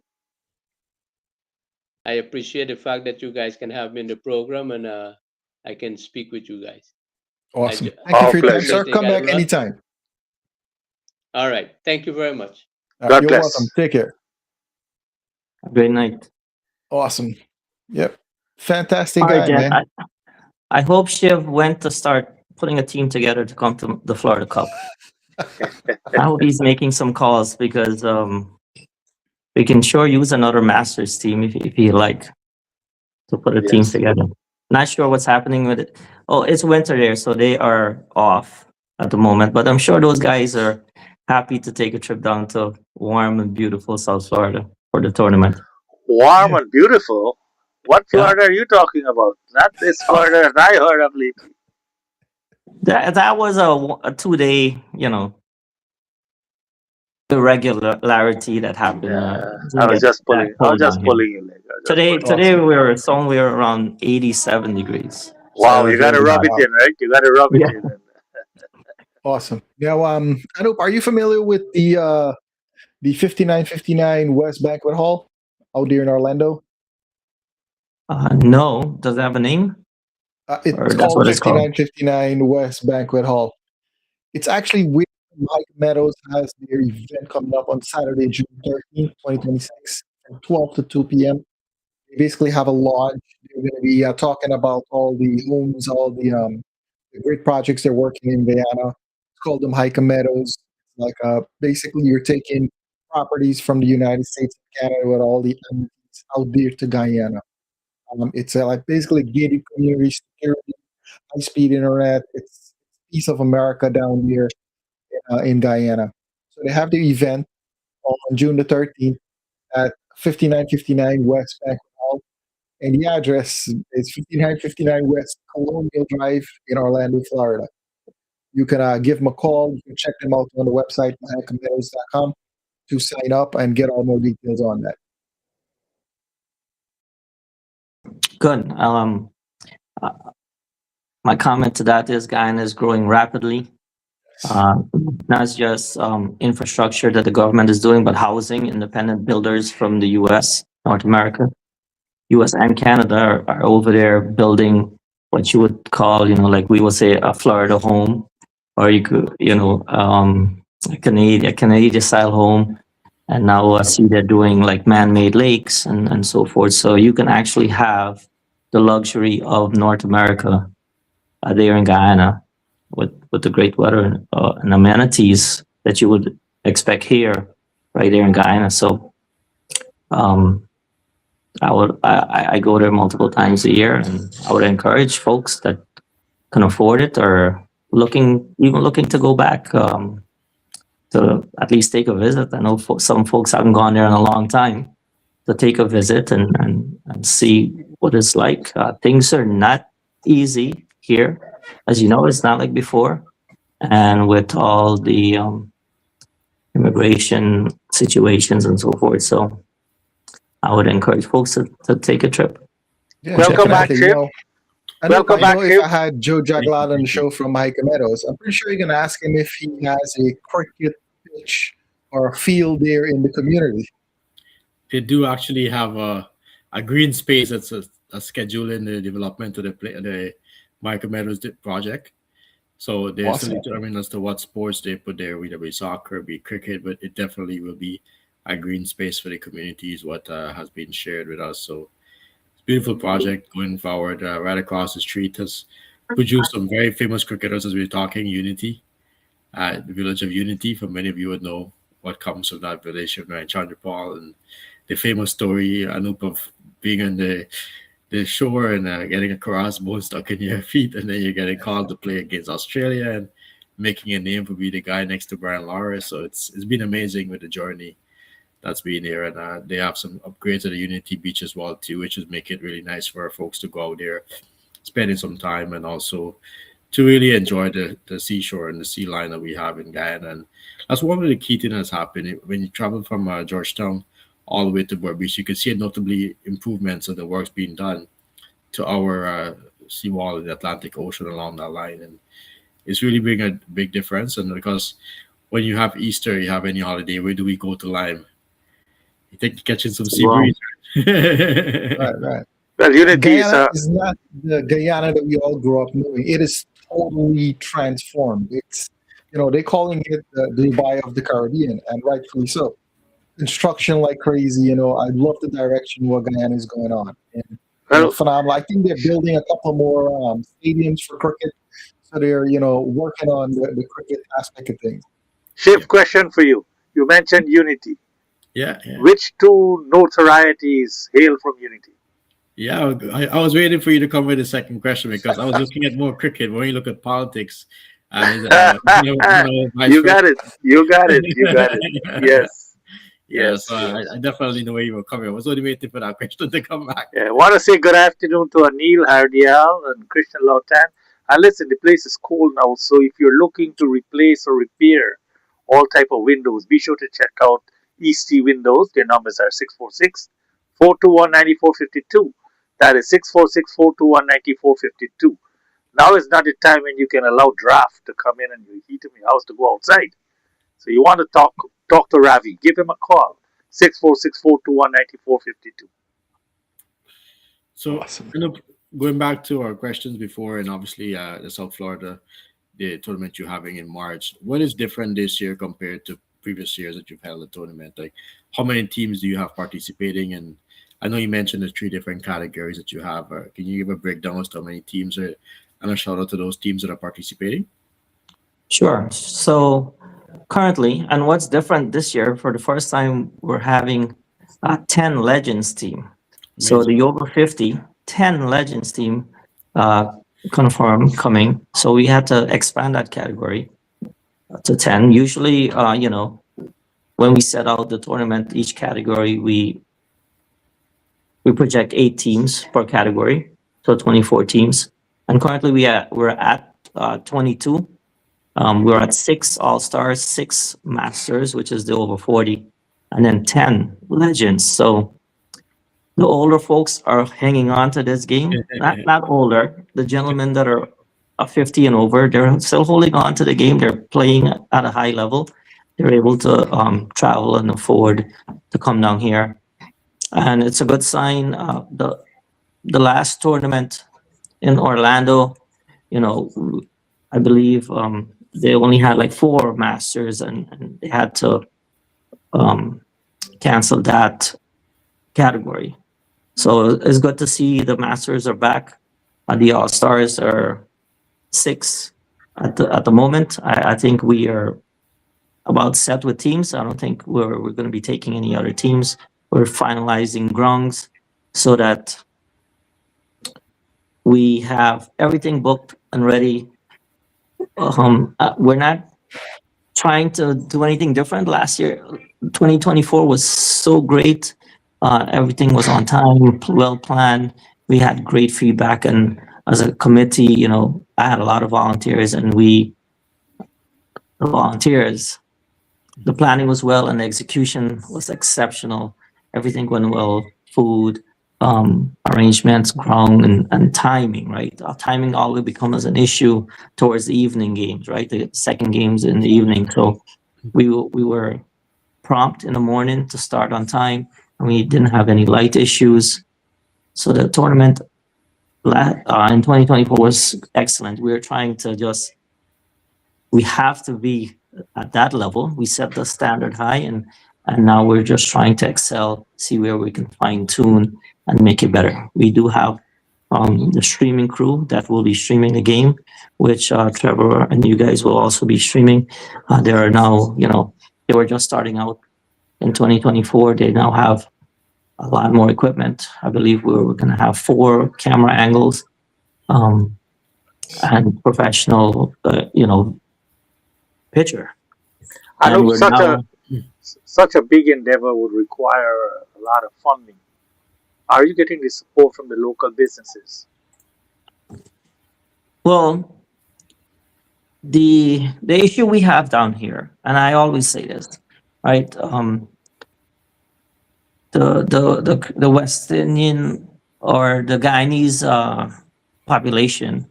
I appreciate the fact that you guys can have me in the program, and I can speak with you guys. Awesome. Thank you for your time, sir. Come back anytime. All right. Thank you very much. You're welcome. Take care. Great night. Awesome. Yep. Fantastic guy, Jen, man. I hope Shiv went to start putting a team together to come to the Florida Cup. I hope he's making some calls, because we can sure use another Masters team if you like to put a team together. Not sure what's happening with it. Oh, it's winter there, so they are off at the moment. But I'm sure those guys are happy to take a trip down to warm and beautiful South Florida for the tournament. Warm and beautiful? What Florida are you talking about? Not this Florida that I heard of lately. That was a 2-day, irregularity that happened. I was just pulling your leg. Today we were somewhere around 87 degrees. Wow, you got to rub it in, right? You got to rub it in. Awesome. Now, Anoop, are you familiar with the 5959 West Banquet Hall out there in Orlando? No. Does it have a name? It's called 5959 West Banquet Hall. It's actually where Mike Meadows has their event coming up on Saturday, June 13th, 2026, from 12 to 2 p.m. They basically have a launch. They're going to be talking about all the homes, all the great projects they're working in Guyana. It's called them Hike Meadows. Like basically, you're taking properties from the United States and Canada with all the amenities out there to Guyana. It's like basically gated community security, high-speed internet. It's piece of America down here in Guyana. So they have the event on June the 13th at 5959 West Bank Hall. And the address is 5959 West Colonial Drive in Orlando, Florida. You can give them a call. You can check them out on the website, mahakameadows.com, to sign up and get all more details on that. Good. My comment to that is Guyana is growing rapidly. Not just infrastructure that the government is doing, but housing. Independent builders from the U.S., North America, U.S. and Canada are over there building what you would call, like we would say, a Florida home, or you could, a Canadian style home. And now I see they're doing like man-made lakes and so forth. So you can actually have the luxury of North America there in Guyana with the great weather and amenities that you would expect here, right there in Guyana. So I go there multiple times a year, and I would encourage folks that can afford it or looking to go back to at least take a visit. I know some folks haven't gone there in a long time, to take a visit and see what it's like. Things are not easy here. As you know, it's not like before. And with all the immigration situations and so forth. So I would encourage folks to take a trip. Yeah, Welcome back, definitely. Chip. Welcome back, If Chip. I had Joe Jaglad on the show from Mahika Meadows, I'm pretty sure you're going to ask him if he has a cricket pitch or a field there in the community. They do actually have a green space that's a schedule in the development of the Mahika Meadows project. So they're Awesome. still determining as to what sports they put there, whether it be soccer, be cricket, but it definitely will be a green space for the community is what has been shared with us. So it's a beautiful project going forward. Right across the street has produced some very famous cricketers as we were talking, Unity, the village of Unity. For many of you would know what comes from that village of Chandrapal and the famous story, Anoop, of being on the shore and getting a crossbow stuck in your feet, and then you're getting called to play against Australia and making a name for being the guy next to Brian Lara. So it's been amazing with the journey that's been here, and they have some upgrades at the Unity Beach as well too, which is make it really nice for our folks to go out there, spending some time, and also to really enjoy the seashore and the sea line that we have in Guyana. And that's one of the key things that's happened when you travel from Georgetown all the way to Burr Beach. You can see notably improvements of the works being done to our seawall in the Atlantic Ocean along that line, and it's really bring a big difference. And because when you have Easter, you have any holiday, where do we go to Lime? You think catching some sea breeze. Right. Well, Unity is not the Guyana that we all grew up knowing. It is totally transformed. It's, they're calling it the Dubai of the Caribbean, and rightfully so. Construction like crazy. I love the direction where Guyana is going on. And phenomenal. I think they're building a couple more stadiums for cricket. So they're, working on the cricket aspect of things. Shiv, question for you. You mentioned Unity. Yeah. Which two notorieties hail from Unity? Yeah, I was waiting for you to come with a second question because I was looking at more cricket. When you look at politics, you got it. Yes. Yes. I definitely know where you were coming. I was only waiting for that question to come back. Yeah, I want to say good afternoon to Anil Hardial and Christian Lautan. And listen, the place is cold now, so if you're looking to replace or repair all type of windows, be sure to check out Eastie Windows. Their numbers are 646-421-9452. That is 646-421-9452. Now is not the time when you can allow draft to come in and you heat in your house to go outside. So you want to talk to Ravi. Give him a call. 646-421-9452. So, awesome. Going back to our questions before, and obviously the South Florida, the tournament you're having in March, what is different this year compared to previous years that you've held a tournament? Like, how many teams do you have participating? And I know you mentioned the 3 different categories that you have. Can you give a breakdown as to how many teams are, and a shout out to those teams that are participating? Sure. So currently, and what's different this year, for the first time, we're having a 10 Legends team. So the over 50 10 Legends team confirmed coming. So we had to expand that category to 10. Usually, when we set out the tournament, each category, we project 8 teams per category, so 24 teams. And currently we're at 22. We're at 6 All-Stars, 6 Masters, which is the over 40, and then 10 Legends. So the older folks are hanging on to this game. Not older. The gentlemen that are 50 and over, they're still holding on to the game. They're playing at a high level. They're able to travel and afford to come down here. And it's a good sign. The last tournament in Orlando, I believe they only had like 4 Masters, and they had to cancel that category. So it's good to see the Masters are back. The All Stars are 6 at the moment. I think we are about set with teams. I don't think we're going to be taking any other teams. We're finalizing grungs so that we have everything booked and ready. We're not trying to do anything different. Last year, 2024 was so great. Everything was on time, well planned. We had great feedback, and as a committee, I had a lot of volunteers, and the planning was well, and the execution was exceptional. Everything went well. Food, arrangements, ground, and timing. Right, timing always becomes an issue towards the evening games. Right, the second games in the evening. So we were prompt in the morning to start on time. We didn't have any light issues. So the tournament in 2024 was excellent. We were trying to we have to be at that level. We set the standard high, and now we're just trying to excel, see where we can fine tune and make it better. We do have the streaming crew that will be streaming the game, which Trevor and you guys will also be streaming. There are now, they were just starting out in 2024. They now have a lot more equipment. I believe we're going to have 4 camera angles and professional, picture. I And know we're such a big endeavor would require a lot of funding. Are you getting the support from the local businesses? Well, the issue we have down here, and I always say this, right? The West Indian or the Guyanese population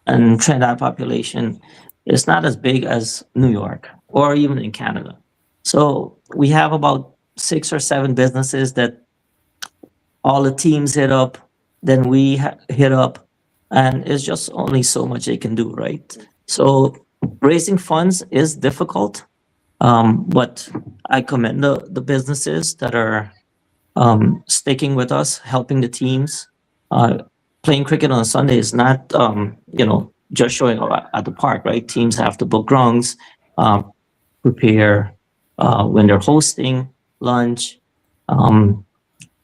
and Trinidad population is not as big as New York or even in Canada. So we have about 6 or 7 businesses that all the teams hit up, then we hit up, and it's just only so much they can do, right? So raising funds is difficult, but I commend the businesses that are sticking with us, helping the teams. Playing cricket on a Sunday is not, just showing up at the park, right? Teams have to book grounds, prepare when they're hosting, lunch,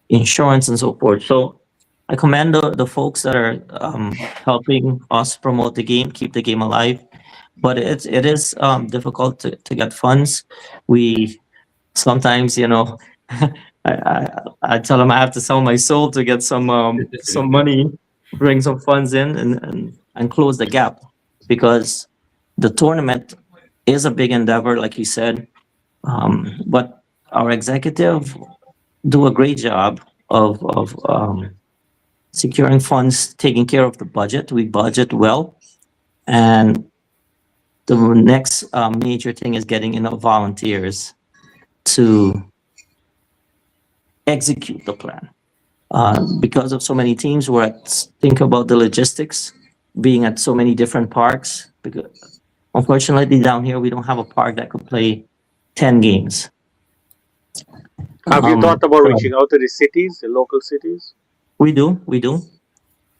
insurance, and so forth. So I commend the folks that are helping us promote the game, keep the game alive. But it is difficult to get funds. We sometimes, I tell them I have to sell my soul to get some money, bring some funds in, and close the gap, because the tournament is a big endeavor, like you said. But our executive do a great job of securing funds, taking care of the budget. We budget well, and the next major thing is getting enough volunteers to execute the plan. Because of so many teams, think about the logistics, being at so many different parks. Because unfortunately, down here, we don't have a park that could play 10 games. Have you thought about reaching out to the cities, the local cities? We do.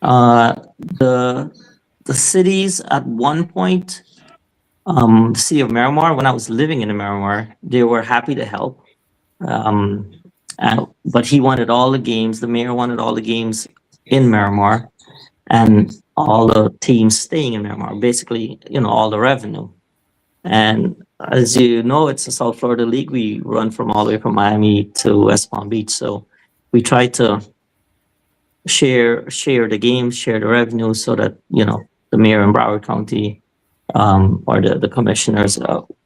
The cities at one point, the city of Miramar, when I was living in Miramar, they were happy to help. But he wanted all the games. The mayor wanted all the games in Miramar, and all the teams staying in Miramar, basically, all the revenue. And as you know, it's a South Florida league. We run from all the way from Miami to West Palm Beach. So we try to share the games, share the revenue, so that the mayor in Broward County, or the commissioners,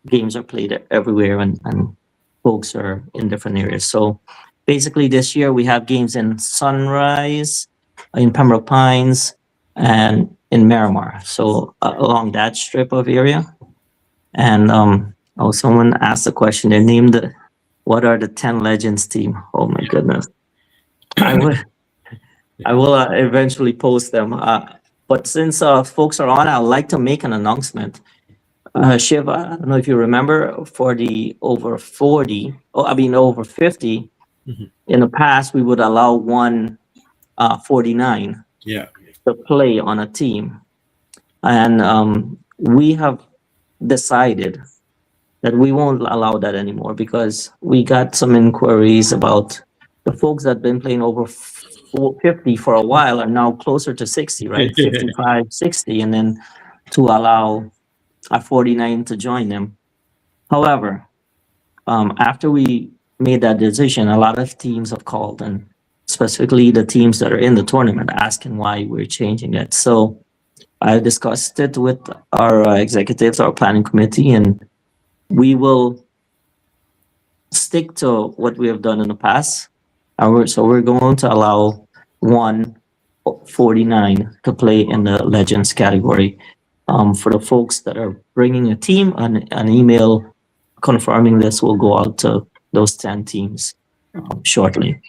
games are played everywhere, and folks are in different areas. So basically, this year we have games in Sunrise, in Pembroke Pines, and in Miramar. So along that strip of area. And someone asked a question. They named what are the 10 Legends team? Oh my goodness! I will eventually post them. But since folks are on, I'd like to make an announcement. Shiv, I don't know if you remember, for the over 40, over 50. Mhm. In the past, we would allow one 49 Yeah. to play on a team, and we have decided that we won't allow that anymore, because we got some inquiries about the folks that have been playing over 50 for a while are now closer to 60, right? 55, 60, and then to allow a 49 to join them. However, after we made that decision, a lot of teams have called, and specifically the teams that are in the tournament, asking why we're changing it. So I discussed it with our executives, our planning committee, and we will stick to what we have done in the past. So we're going to allow 149 to play in the Legends category. For the folks that are bringing a team, an email confirming this will go out to those 10 teams shortly.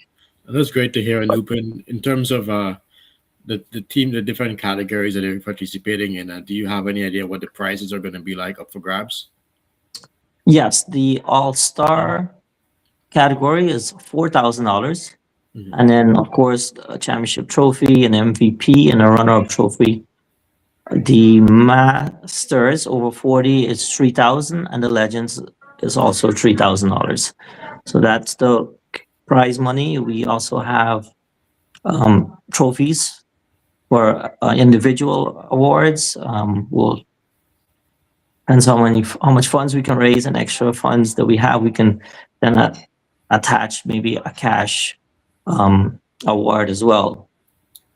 That's great to hear, Anoop. In terms of the team, the different categories that they're participating in, do you have any idea what the prizes are going to be like up for grabs? Yes, the All-Star category is $4,000. Mhm. And then, of course, a championship trophy, an MVP, and a runner-up trophy. The Masters over 40 is $3,000, and the Legends is also $3,000. So that's the prize money. We also have trophies for individual awards. We'll depends how much funds we can raise, and extra funds that we have, we can then attach maybe a cash award as well.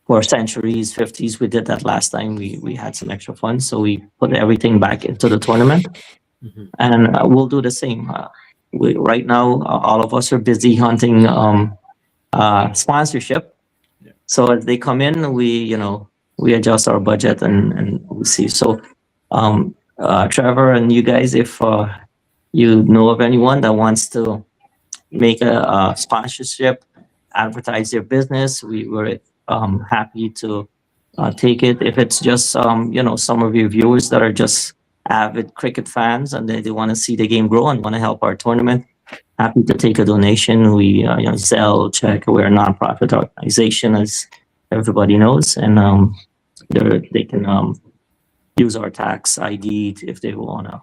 For centuries, 50s, we did that last time. We had some extra funds, so we put everything back into the tournament. Mhm. And we'll do the same. Right now, all of us are busy hunting sponsorship. Yeah. So as they come in, we adjust our budget, and we see. So Trevor and you guys, if you know of anyone that wants to make a sponsorship, advertise their business, we're happy to take it. If it's just some of your viewers that are just avid cricket fans and they want to see the game grow and want to help our tournament, happy to take a donation. We sell, check. We're a nonprofit organization, as everybody knows, and they can use our tax ID if they want to,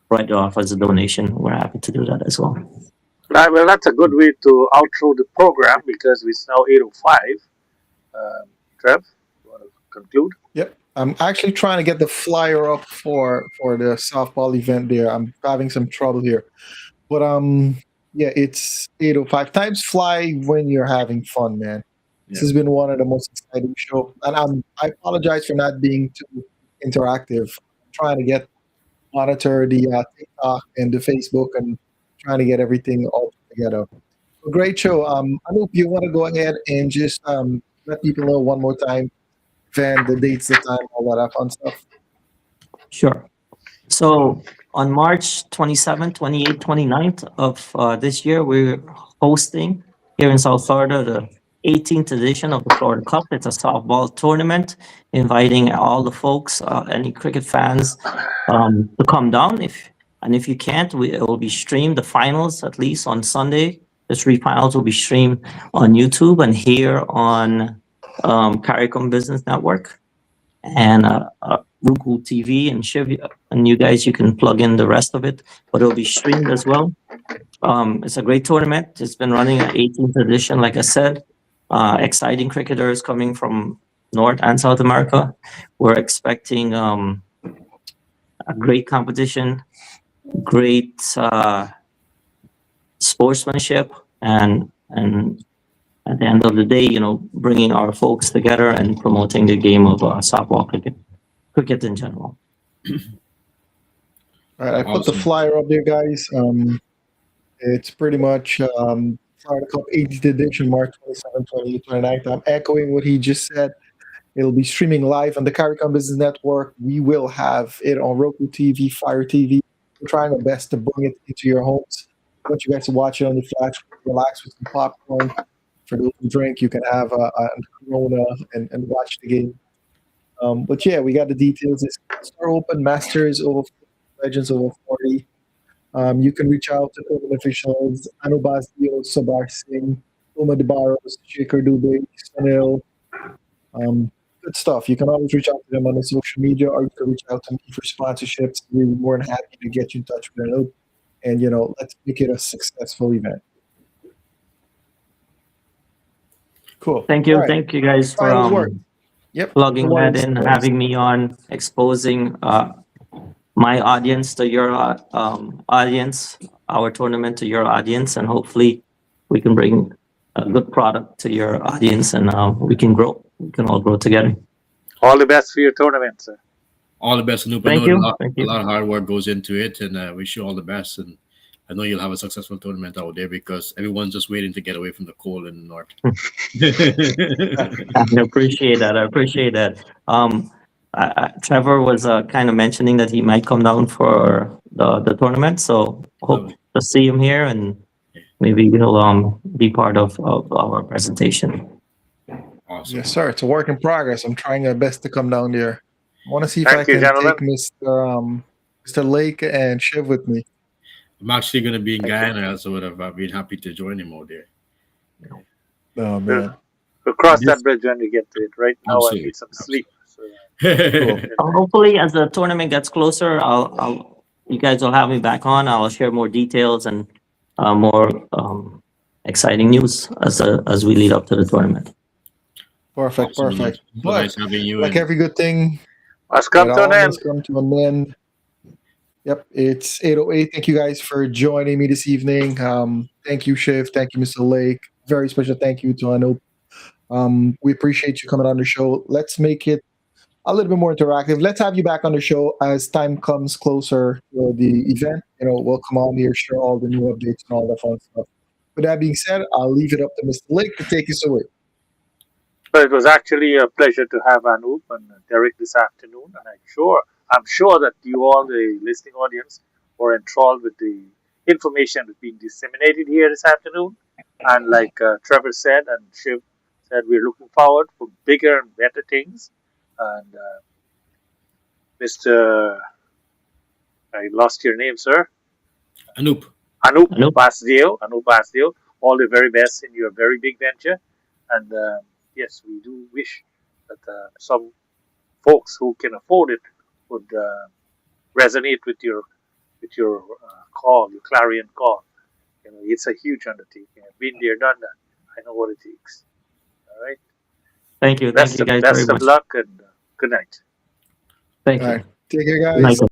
write it off as a donation. We're happy to do that as well. Right, well, that's a good way to outro the program because it's now 8:05. Trev, you want to conclude? Yep. I'm actually trying to get the flyer up for the softball event there. I'm having some trouble here. But yeah, it's 8:05. Times fly when you're having fun, man. This has been one of the most exciting shows. And I apologize for not being too interactive. I'm trying to monitor the TikTok and the Facebook and trying to get everything all together. A great show. Anoop, you want to go ahead and just let people know one more time, Van, the dates, the time, all that fun stuff. Sure. So on March 27th, 28th, 29th of this year, we're hosting here in South Florida the 18th edition of the Florida Cup. It's a softball tournament, inviting all the folks, any cricket fans, to come down. If you can't, it will be streamed. The finals, at least on Sunday, the 3 finals will be streamed on YouTube and here on CARICOM Business Network and Roku TV and Shiv, and you guys, you can plug in the rest of it, but it'll be streamed as well. It's a great tournament. It's been running at 18th edition, like I said. exciting cricketers coming from North and South America. We're expecting a great competition, great sportsmanship, and at the end of the day, bringing our folks together and promoting the game of softball cricket in general. All right, I put the Awesome. flyer up there, guys. It's pretty much Florida Cup 80th edition, March 27, 28, 29th. I'm echoing what he just said. It'll be streaming live on the Kallicharran Business Network. We will have it on Roku TV, Fire TV. We're trying our best to bring it into your homes. I want you guys to watch it on your flat screen, relax with some popcorn. For those who drink, you can have a Corona and watch the game. But yeah, we got the details. It's Star Open, Masters over 40, Legends over 40. You can reach out to tournament officials, Anoop, Basdeo, Sabar Singh, Uma DeBarros, Shaker Dubey, Sunil. Good stuff. You can always reach out to them on the social media, or you can reach out to me for sponsorships. We're more than happy to get you in touch with Anoop. And, let's make it a successful event. Cool. Thank you. All right. Thank you guys for Final word. Yep. plugging No that worries, in, no worries. having me on, exposing my audience to your audience, our tournament to your audience, and hopefully we can bring a good product to your audience, and we can grow. We can all grow together. All the best for your tournament, sir. All the best, Anoop. Thank I know you. a lot, Thank a you. lot of hard work goes into it, and wish you all the best. And I know you'll have a successful tournament out there because everyone's just waiting to get away from the cold in the north. I appreciate that. I appreciate that. Trevor was kind of mentioning that he might come down for the tournament, so hope to see him here, and maybe he'll be part of our presentation. Awesome. Yes, sir. It's a work in progress. I'm trying my best to come down there. I want to see if Thank I you, can gentlemen. take Mr. Lake and Shiv with me. I'm actually going to be in Guyana, so I've been happy to join him out there. Oh, man. We'll cross that bridge when we get to it. Right now, I Absolutely. need some sleep. So, Cool. Hopefully, as the tournament gets closer, you guys will have me back on. I'll share more details and more exciting news as we lead up to the tournament. Perfect, Awesome. perfect. So But nice having you. like and every good thing, must come it to an all end. must come to an end. Yep, it's 8:08. Thank you guys for joining me this evening. Thank you, Shiv. Thank you, Mr. Lake. Very special thank you to Anoop. We appreciate you coming on the show. Let's make it a little bit more interactive. Let's have you back on the show as time comes closer to the event. We'll come on here, share all the new updates and all the fun stuff. With that being said, I'll leave it up to Mr. Lake to take us away. But it was actually a pleasure to have Anoop and Derek this afternoon, and I'm sure that you all, the listening audience, were enthralled with the information that's being disseminated here this afternoon. And like Trevor said and Shiv said, we're looking forward for bigger and better things. And Mr. I lost your name, sir. Anoop. Anoop Anoop. Basdeo, all the very best in your very big venture. And yes, we do wish that some folks who can afford it would resonate with your call, your clarion call. It's a huge undertaking. I've been there, done that. I know what it takes. All right. Thank you. Thank you guys very Best of much. luck and good night. Thank All you. right. Take care, Good night. guys.